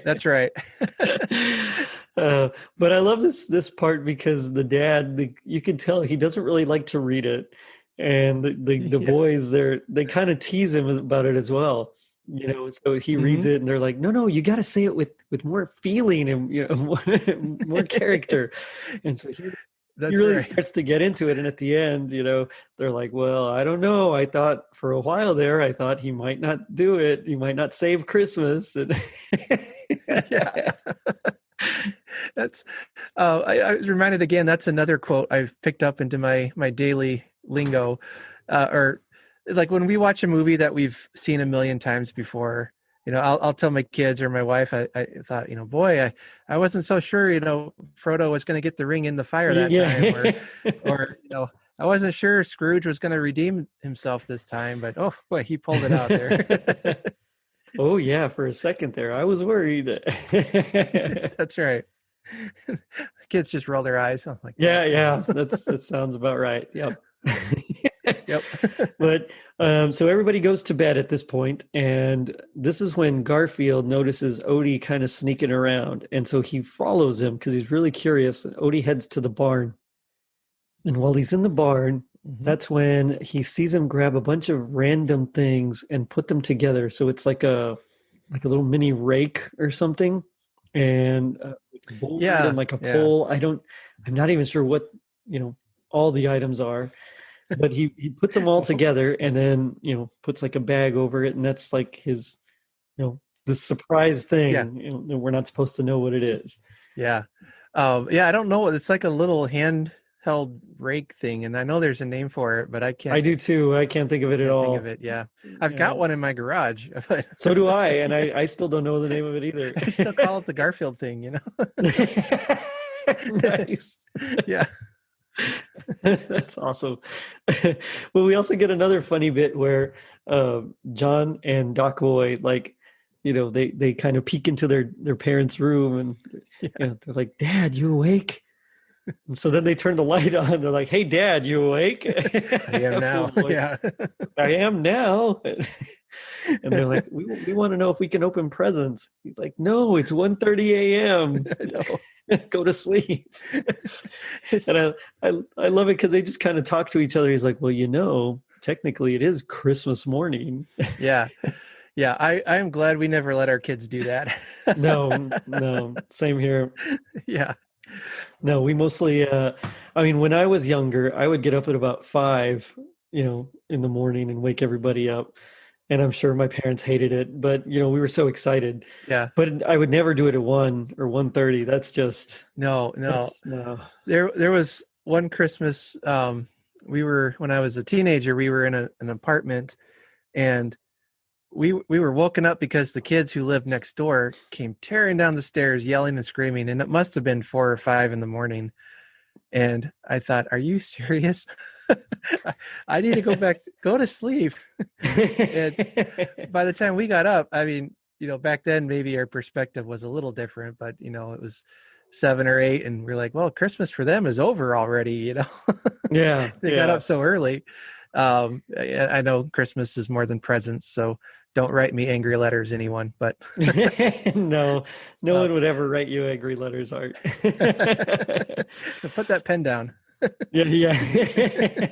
That's right. But I love this part because the dad, you can tell he doesn't really like to read it, and the Yeah. boys they kind of tease him about it as well. So he reads Hmm. it and they're like, no, you got to say it with more feeling and more character. And so he That's really right. starts to get into it, and at the end, they're like, well, I don't know, I thought for a while there, I thought he might not do it, he might not save Christmas. And Yeah. That's I was reminded again, that's another quote I've picked up into my daily lingo. Or like when we watch a movie that we've seen a million times before, I'll tell my kids or my wife, I thought, boy, I wasn't so sure, Frodo was going to get the ring in the fire that time, yeah. or I wasn't sure Scrooge was going to redeem himself this time, but oh boy, he pulled it out there. Oh yeah, for a second there I was worried. That's right. Kids just roll their eyes. I'm like, Yeah, that sounds about right. Yep. yep. But so everybody goes to bed at this point, and this is when Garfield notices Odie kind of sneaking around, and so he follows him because he's really curious. Odie heads to the barn, and while he's in the barn, Hmm. that's when he sees him grab a bunch of random things and put them together. So it's like a little mini rake or something, and a board and Yeah. like a Yeah. pole. I'm not even sure what all the items are, but he puts them all Well, together and then puts like a bag over it, and that's like his the surprise yeah. thing. We're not supposed to know what it is. Yeah. Yeah. I don't know. It's like a little handheld rake thing, and I know there's a name for it, but I I can't do too. I can't think of it at can't think of all. it. Yeah. I've Yeah, got one in my garage, but so do I, and I still don't know the name of it either. I still call it the Garfield thing. Nice. Yeah. That's awesome. Well, we also get another funny bit where John and Doc Boy, like, they kind of peek into their parents' room, and Yeah. they're like, "Dad, you awake?" And so then they turn the light on. They're like, "Hey, Dad, you awake?" I am Full now. voice. Yeah. I am now. And they're like, we want to know if we can open presents. He's like, no, it's 1:30 a.m. Go to sleep. And I love it because they just kind of talk to each other. He's like, well, technically it is Christmas morning. Yeah. Yeah. I am glad we never let our kids do that. No, same here. Yeah. No, we mostly, when I was younger, I would get up at about 5, in the morning and wake everybody up. And I'm sure my parents hated it, but we were so excited. Yeah. But I would never do it at 1 or 1:30. That's just No. no. There was one Christmas, when I was a teenager, we were in an apartment, and we were woken up because the kids who lived next door came tearing down the stairs yelling and screaming, and it must have been 4 or 5 in the morning. And I thought, are you serious? I need to go to sleep. And by the time we got up, back then maybe our perspective was a little different, but it was 7 or 8, and we're like, well, Christmas for them is over already. Yeah, They got up so early. I know Christmas is more than presents, so don't write me angry letters, anyone. But no one would ever write you angry letters, Art. put that pen down. Yeah, yeah.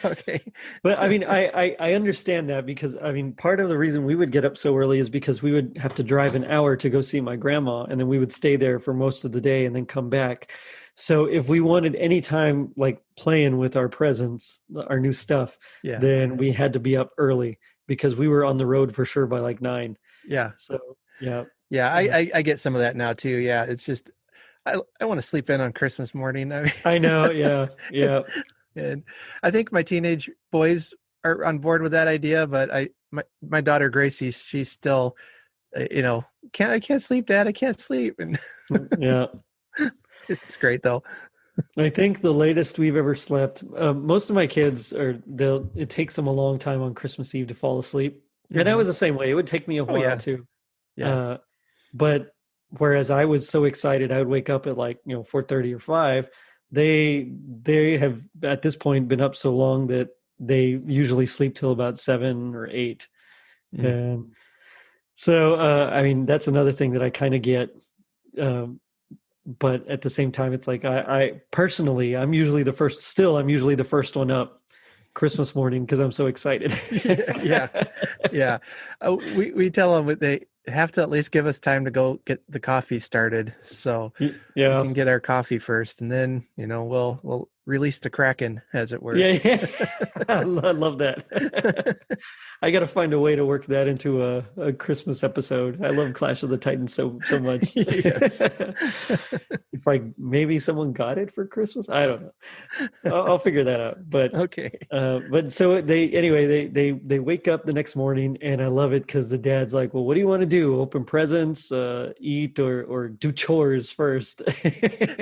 Okay. But I mean, I understand that because I mean, part of the reason we would get up so early is because we would have to drive an hour to go see my grandma, and then we would stay there for most of the day and then come back. So if we wanted any time like playing with our presents, our new stuff, Yeah. then we had to be up early because we were on the road for sure by like 9. Yeah. So yeah. Yeah. Uh, I get some of that now too. Yeah. It's just, I want to sleep in on Christmas morning. I mean, I know, yeah, yeah. and I think my teenage boys are on board with that idea, but my daughter Gracie, she's still, I can't sleep, Dad. I can't sleep. And Yeah. it's great though. I think the latest we've ever slept, most of my kids it takes them a long time on Christmas Eve to fall asleep. And I was the same way. It would take me a Oh while yeah. too. Yeah. But whereas I was so excited, I would wake up at like, 4:30 or 5. They have at this point been up so long that they usually sleep till about 7 or 8. Mm. And so, I mean, that's another thing that I kind of get. But at the same time, it's like I personally, I'm usually the first one up Christmas morning because I'm so excited. Yeah. Yeah. We tell them that they have to at least give us time to go get the coffee started. So we Yeah. can get our coffee first, and then, we'll release the Kraken, as it were. Yeah. I love that. I got to find a way to work that into a Christmas episode. I love Clash of the Titans so much. Yes. If maybe someone got it for Christmas, I don't know. I'll figure that out. But Okay. but so they wake up the next morning, and I love it because the dad's like, "Well, what do you want to do? Open presents, eat, or do chores first?"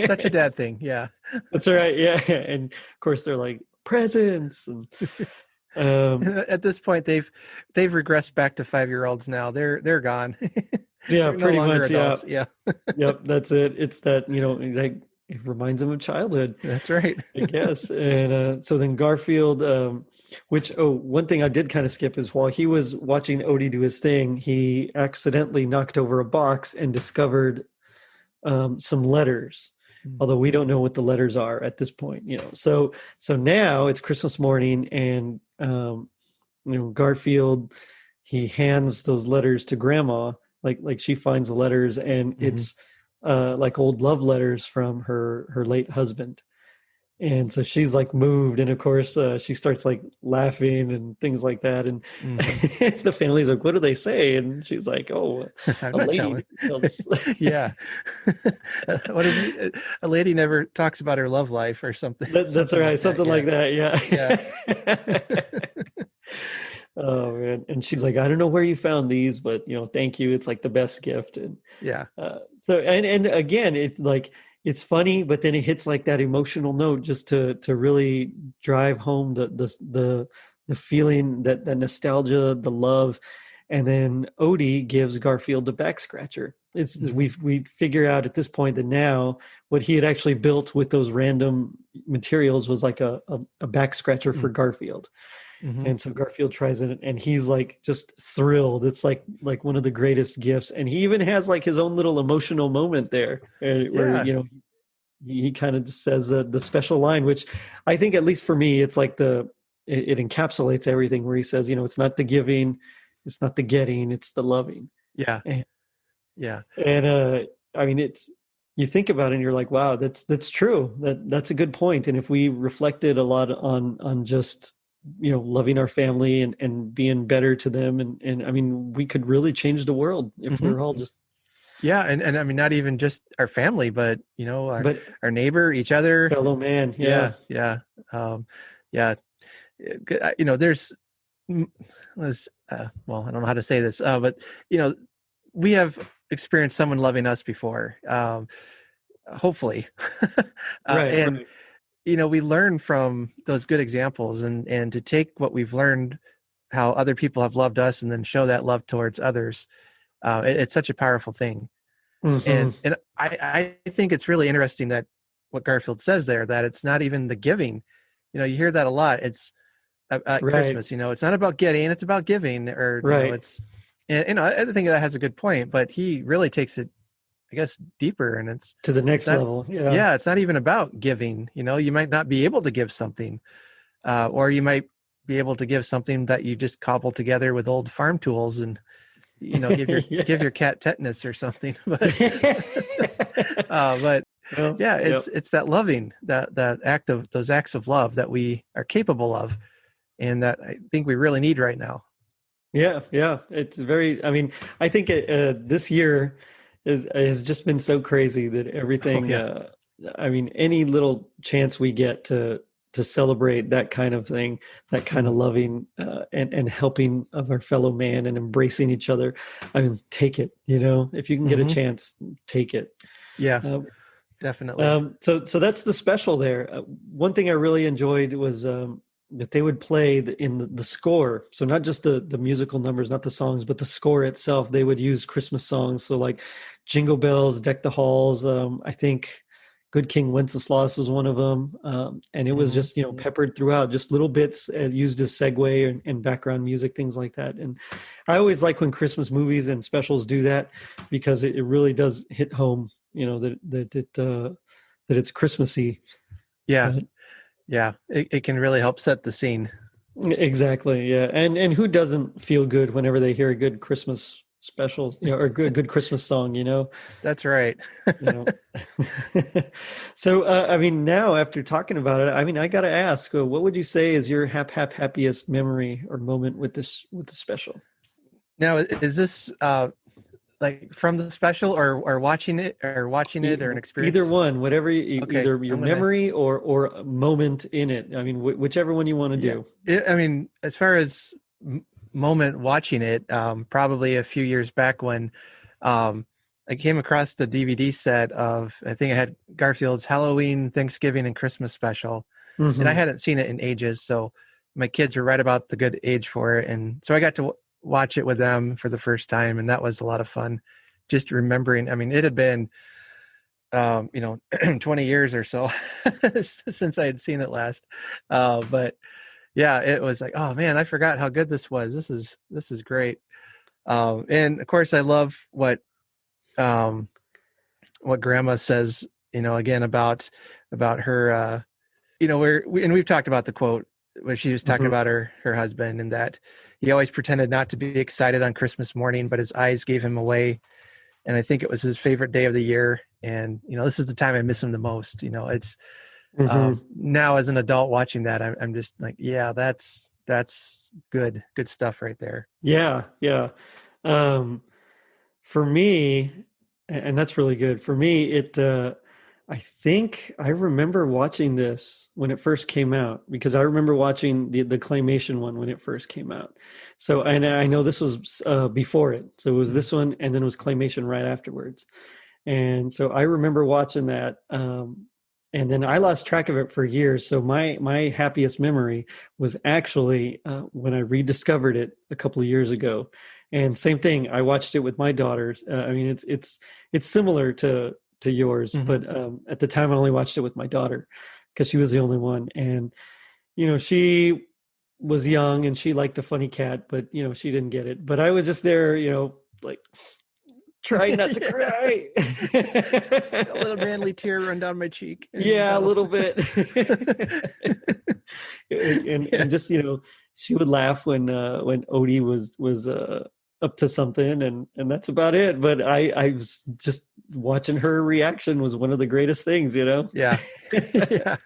Such a dad thing. Yeah. That's right. Yeah, and of course they're like presents and. At this point, they've regressed back to 5-year-olds now. They're gone. Yeah, They're pretty no longer much. adults. Yeah. Yeah. Yep. That's it. It's that, like it reminds them of childhood, That's right. I guess. And so then Garfield, one thing I did kind of skip is while he was watching Odie do his thing, he accidentally knocked over a box and discovered some letters. Although we don't know what the letters are at this point, So now it's Christmas morning, and Garfield, he hands those letters to Grandma, like she finds the letters, and it's like old love letters from her late husband. And so she's like moved, and of course she starts like laughing and things like that. And the family's like, "What do they say?" And she's like, "Oh, I'm a not lady." Yeah. A lady never talks about her love life or something. That's something right, like something that. like that. Yeah. Oh man, and she's like, "I don't know where you found these, but thank you. It's like the best gift." And Yeah. So and again, it's funny, but then it hits like that emotional note just to really drive home the feeling, that nostalgia, the love. And then Odie gives Garfield the back scratcher. We figure out at this point that now what he had actually built with those random materials was like a back scratcher for Garfield. And so Garfield tries it, and he's like just thrilled. It's like one of the greatest gifts. And he even has like his own little emotional moment there, where he kind of just says the special line, which I think, at least for me, it's like it encapsulates everything. Where he says, it's not the giving, it's not the getting, it's the loving. Yeah. And, Yeah. And I mean, you think about it and you're like, wow, that's true. That's a good point. And if we reflected a lot on just loving our family and being better to them, and I mean, we could really change the world if we were all just. Yeah, and I mean, not even just our family, but our neighbor, each other, fellow man. Yeah. There's well, I don't know how to say this, but we have experienced someone loving us before, hopefully, and Right. We learn from those good examples, and to take what we've learned, how other people have loved us, and then show that love towards others. It's such a powerful thing. And I think it's really interesting that what Garfield says there, that it's not even the giving. You hear that a lot. It's at Right. Christmas, it's not about getting, it's about giving, or Right. it's, I think that has a good point, but he really takes it I guess, deeper, and it's To the next not, level. Yeah. yeah, it's not even about giving. You might not be able to give something, or you might be able to give something that you just cobble together with old farm tools and give your cat tetanus or something. But Well, yeah, yep. it's that loving, that act of those acts of love that we are capable of, and that I think we really need right now. Yeah, yeah. It's very, I mean, I think this year has just been so crazy that Oh everything, yeah. I mean, any little chance we get to celebrate that kind of thing, that kind of Mhm. loving and helping of our fellow man and embracing each other, I mean, take it, if you can get a Mhm. chance, take it. Yeah, Uh, definitely. so that's the special there. One thing I really enjoyed was that they would play in the score. So not just the musical numbers, not the songs, but the score itself. They would use Christmas songs. So like Jingle Bells, Deck the Halls. I think Good King Wenceslas was one of them. And it was Mhm. just, peppered throughout, just little bits used as segue and background music, things like that. And I always like when Christmas movies and specials do that because it really does hit home, that it's Christmassy. Yeah, But yeah. It can really help set the scene. exactly, yeah. And who doesn't feel good whenever they hear a good Christmas special, or good Christmas song, That's right. you know. So, I mean, now after talking about it, I mean, I got to ask, what would you say is your happiest memory or moment with the special? Now, is this like from the special, or watching it, or an Either experience? one, whatever, Okay, either your I'm gonna. memory or a moment in it. I mean, whichever one you want to Yeah, do. I mean, as far as moment watching it, probably a few years back when um, I came across the DVD set of, I think I had Garfield's Halloween, Thanksgiving, and Christmas special, and I Hmm. hadn't seen it in ages. So my kids were right about the good age for it, and so I got to watch it with them for the first time, and that was a lot of fun. Just remembering, I mean, it had been 20 years or so since I had seen it last. But yeah, it was like, oh man, I forgot how good this was. This is great. And of course I love um, what grandma says, again about her, and we've talked about the quote where she was talking Hmm. about her husband, and that he always pretended not to be excited on Christmas morning, but his eyes gave him away. And I think it was his favorite day of the year. And, this is the time I miss him the most. It's Hmm. now as an adult watching that, I'm just like, yeah, that's good stuff right there. Yeah, yeah. Um, for me, and that's really good. For me, I think I remember watching this when it first came out because I remember watching the claymation one when it first came out. So, and I know this was before it. So it was Mhm. this one, and then it was claymation right afterwards. And so I remember watching that. And then I lost track of it for years. So my happiest memory was actually when I rediscovered it a couple of years ago. And same thing, I watched it with my daughters. I mean, it's similar to yours, Mhm. but at the time I only watched it with my daughter because she was the only one. And she was young and she liked a funny cat, but she didn't get it. But I was just there, like trying not to Yeah. cry. A little manly tear run down my cheek. Yeah, a little bit. and Yeah. and just she would laugh when Odie was up to something, and that's about it. But I was just watching her reaction was one of the greatest things. Yeah. Yeah.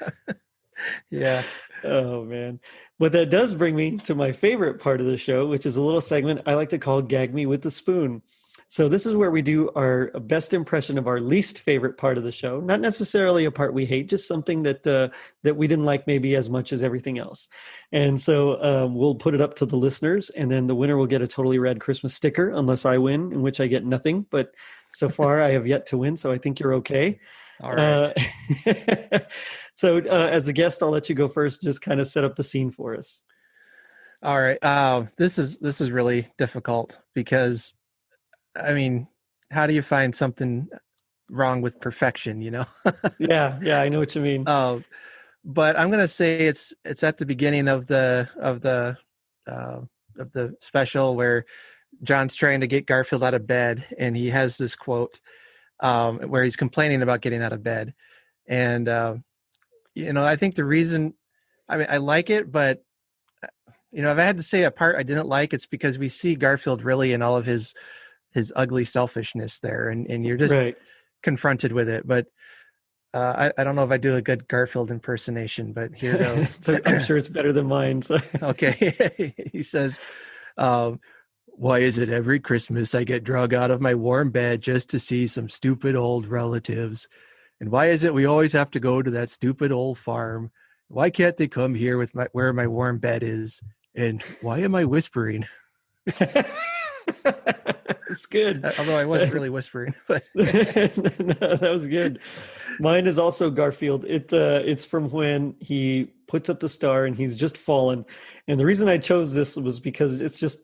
Yeah. Oh man. But that does bring me to my favorite part of the show, which is a little segment I like to call Gag Me with the Spoon. So this is where we do our best impression of our least favorite part of the show. Not necessarily a part we hate, just something that we didn't like maybe as much as everything else. And so we'll put it up to the listeners, and then the winner will get a totally red Christmas sticker, unless I win, in which I get nothing. But so far I have yet to win, so I think you're okay. All right. Uh, so, as a guest, I'll let you go first. Just kind of set up the scene for us. All right. This is really difficult because, I mean, how do you find something wrong with perfection, Yeah, yeah, I know what you mean. uh, but I'm gonna say it's at the beginning of the special where John's trying to get Garfield out of bed, and he has this quote. where he's complaining about getting out of bed. And, I think the reason, I like it, but, if I had to say a part I didn't like, it's because we see Garfield really in all of his ugly selfishness there. And you're just Right. confronted with it. But I don't know if I do a good Garfield impersonation, but here goes. So I'm sure it's better than mine. So. Okay. He says, why is it every Christmas I get drug out of my warm bed just to see some stupid old relatives? And why is it we always have to go to that stupid old farm? Why can't they come here with where my warm bed is? And why am I whispering? It's good. Although I wasn't really whispering, but No, that was good. Mine is also Garfield. It's from when he puts up the star and he's just fallen. And the reason I chose this was because it's just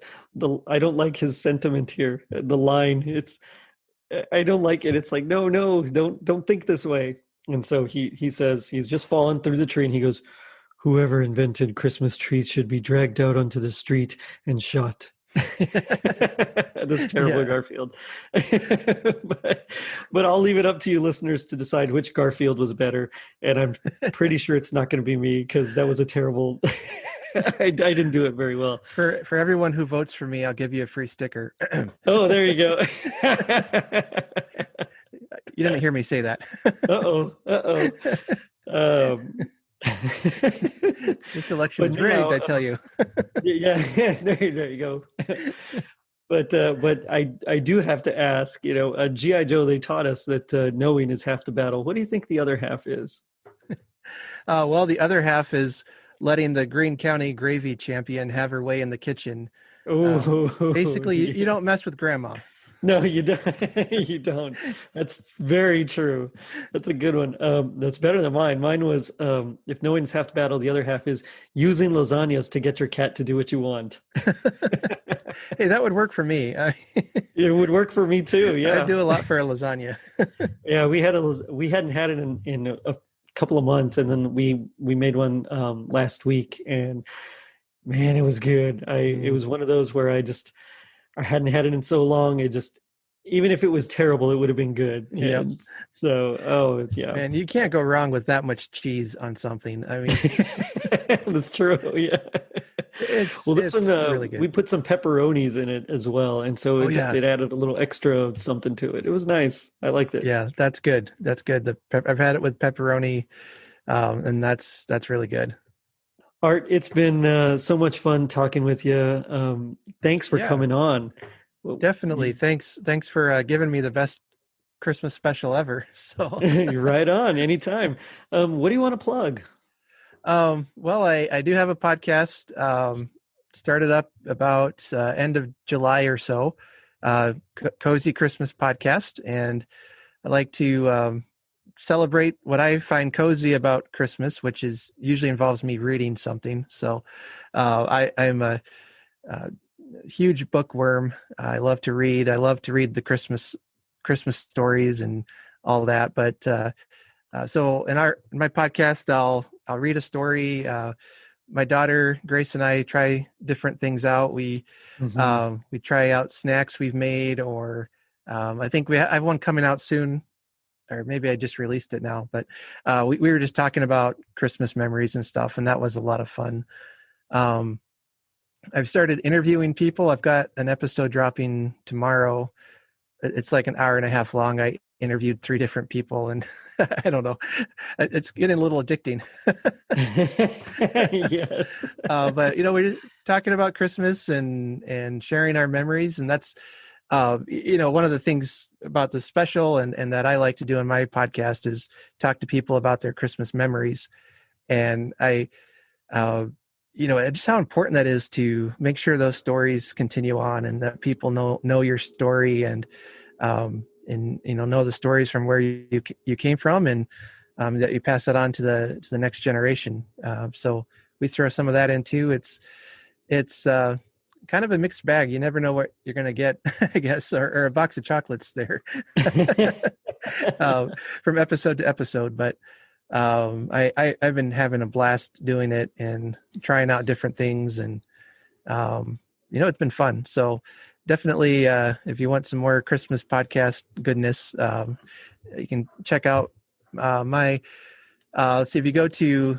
I don't like his sentiment here. The line, I don't like it. It's like, no, don't think this way. And so he says he's just fallen through the tree and he goes, whoever invented Christmas trees should be dragged out onto the street and shot. That's terrible, Yeah. Garfield. but I'll leave it up to you listeners to decide which Garfield was better. And I'm pretty sure it's not going to be me because that was a terrible. I didn't do it very well. For everyone who votes for me, I'll give you a free sticker. Oh, there you go. You didn't hear me say that. Uh-oh. This election is rigged, I tell you. Yeah, there you go. But I do have to ask, G.I. Joe, they taught us that knowing is half the battle. What do you think the other half is? Well, the other half is letting the Greene County gravy champion have her way in the kitchen. Basically, yeah. you don't mess with grandma. No, you don't. You don't. That's very true. That's a good one. That's better than mine. Mine was, if knowing's half the battle, the other half is using lasagnas to get your cat to do what you want. Hey, that would work for me. It would work for me too. Yeah, I do a lot for a lasagna. Yeah, we hadn't had it in a couple of months, and then we made one last week, and man, it was good. It was one of those where I hadn't had it in so long. Even if it was terrible, it would have been good. Yeah. So, yeah. Man, you can't go wrong with that much cheese on something. I mean, that's true. Yeah. It's this one, really good. we put some pepperonis in it as well, and so it added a little extra something to it. It was nice. I liked it. Yeah, that's good. That's good. I've had it with pepperoni, and that's really good. Art, it's been so much fun talking with you. Thanks for coming on. Definitely. Thanks for giving me the best Christmas special ever. So you're right on. Anytime. What do you want to plug? Well, I do have a podcast started up about end of July or so, Cozy Christmas Podcast, and I like to celebrate what I find cozy about Christmas, which is usually involves me reading something. So I'm a huge bookworm. I love to read. I love to read the Christmas stories and all that. But so in my podcast, I'll read a story. My daughter Grace and I try different things out. We try out snacks we've made, or I think I have one coming out soon, or maybe I just released it now. But we were just talking about Christmas memories and stuff, and that was a lot of fun. I've started interviewing people. I've got an episode dropping tomorrow. It's like an hour and a half long. I interviewed 3 different people, and I don't know, it's getting a little addicting. Yes. But we're just talking about Christmas and sharing our memories, and that's one of the things about the special and that I like to do in my podcast is talk to people about their Christmas memories. And just how important that is to make sure those stories continue on and that people know your story and know the stories from where you came from, and that you pass that on to the next generation. So we throw some of that in too. It's kind of a mixed bag. You never know what you're going to get, I guess, or a box of chocolates there from episode to episode. But I've been having a blast doing it and trying out different things, and it's been fun. So definitely, if you want some more Christmas podcast goodness, you can check out my, let's see, if you go to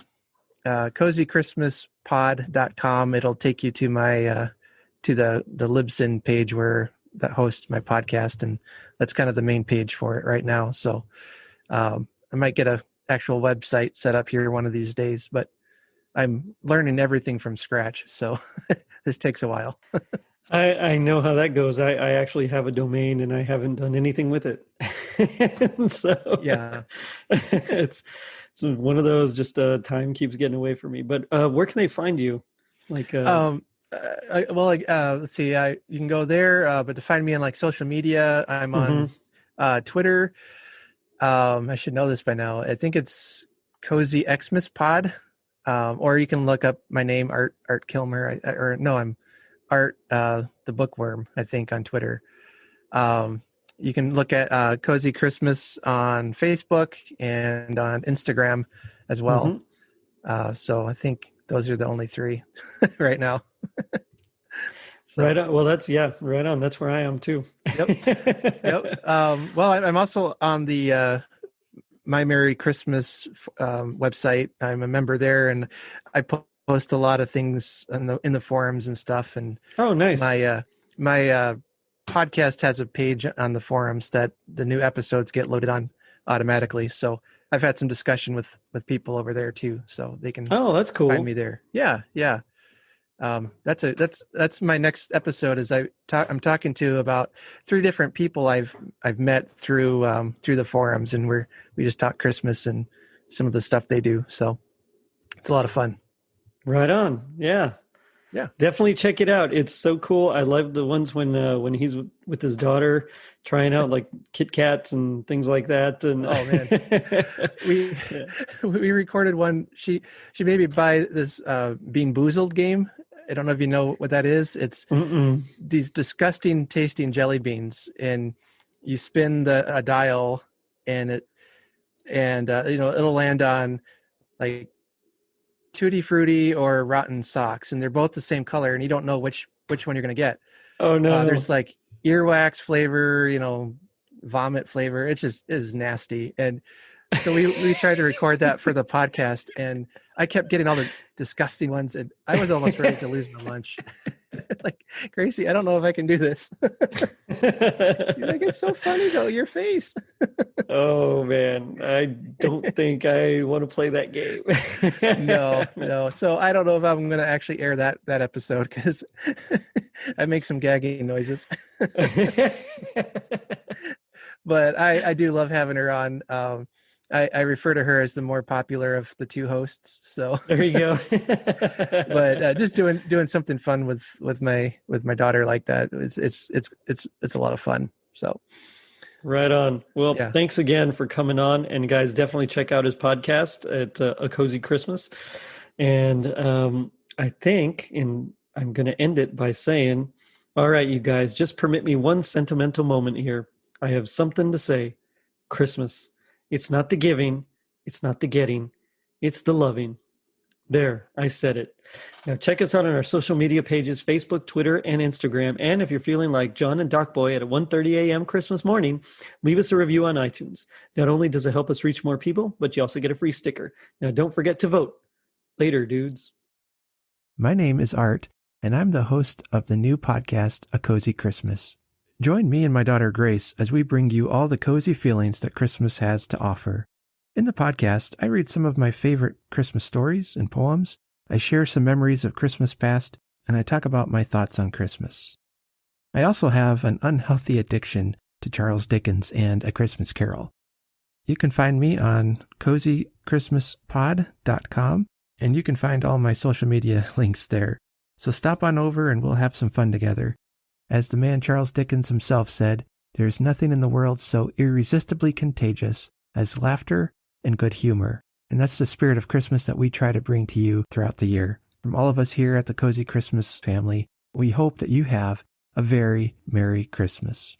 cozychristmaspod.com, it'll take you to my, to the Libsyn page where that hosts my podcast. And that's kind of the main page for it right now. So I might get a actual website set up here one of these days, but I'm learning everything from scratch. So this takes a while. I know how that goes. I actually have a domain and I haven't done anything with it. So Yeah. it's one of those, just time keeps getting away from me. But where can they find you? Like let's see, you can go there, but to find me on like social media, I'm on Twitter. I should know this by now. I think it's Cozy Xmas Pod. Or you can look up my name, Art Kilmer, I'm Art the Bookworm, I think, on Twitter. You can look at Cozy Christmas on Facebook and on Instagram as well. So I think those are the only three right now. So. Right on. Well, right on. That's where I am too. Yep. Well, I'm also on the My Merry Christmas website. I'm a member there, and I post a lot of things in the forums and stuff. And oh, nice. My podcast has a page on the forums that the new episodes get loaded on automatically. So I've had some discussion with people over there too, so they can. Oh, that's cool. Find me there. Yeah. That's my next episode. Is I'm talking to about 3 different people I've met through the forums, and we just talk Christmas and some of the stuff they do. So it's a lot of fun. Right on. Yeah. Definitely check it out. It's so cool. I love the ones when he's with his daughter trying out like Kit Kats and things like that. And oh man, we recorded one. She made me buy this Bean Boozled game. I don't know if you know what that is. It's these disgusting tasting jelly beans, and you spin a dial, and it'll land on like Tutti Frutti or Rotten Socks, and they're both the same color, and you don't know which one you're going to get. Oh no! There's like earwax flavor, vomit flavor. It is nasty, and so we tried to record that for the podcast, and I kept getting all the disgusting ones, and I was almost ready to lose my lunch. Like, Gracie, I don't know if I can do this. You're like, it's so funny though, your face. Oh man, I don't think I want to play that game. No. So I don't know if I'm going to actually air that episode, because I make some gagging noises. But I do love having her on. I refer to her as the more popular of the 2 hosts. So there you go. But just doing something fun with my daughter like that, it's a lot of fun. So right on. Well, Thanks again for coming on, and guys, definitely check out his podcast at A Cozy Christmas. And I think, I'm going to end it by saying, all right, you guys, just permit me one sentimental moment here. I have something to say. Christmas. It's not the giving, it's not the getting, it's the loving. There, I said it. Now check us out on our social media pages, Facebook, Twitter, and Instagram. And if you're feeling like John and Doc Boy at 1:30 a.m. Christmas morning, leave us a review on iTunes. Not only does it help us reach more people, but you also get a free sticker. Now don't forget to vote. Later, dudes. My name is Art, and I'm the host of the new podcast, A Cozy Christmas. Join me and my daughter Grace as we bring you all the cozy feelings that Christmas has to offer. In the podcast, I read some of my favorite Christmas stories and poems, I share some memories of Christmas past, and I talk about my thoughts on Christmas. I also have an unhealthy addiction to Charles Dickens and A Christmas Carol. You can find me on cozychristmaspod.com, and you can find all my social media links there. So stop on over and we'll have some fun together. As the man Charles Dickens himself said, there's nothing in the world so irresistibly contagious as laughter and good humor. And that's the spirit of Christmas that we try to bring to you throughout the year. From all of us here at the Cozy Christmas family, we hope that you have a very Merry Christmas.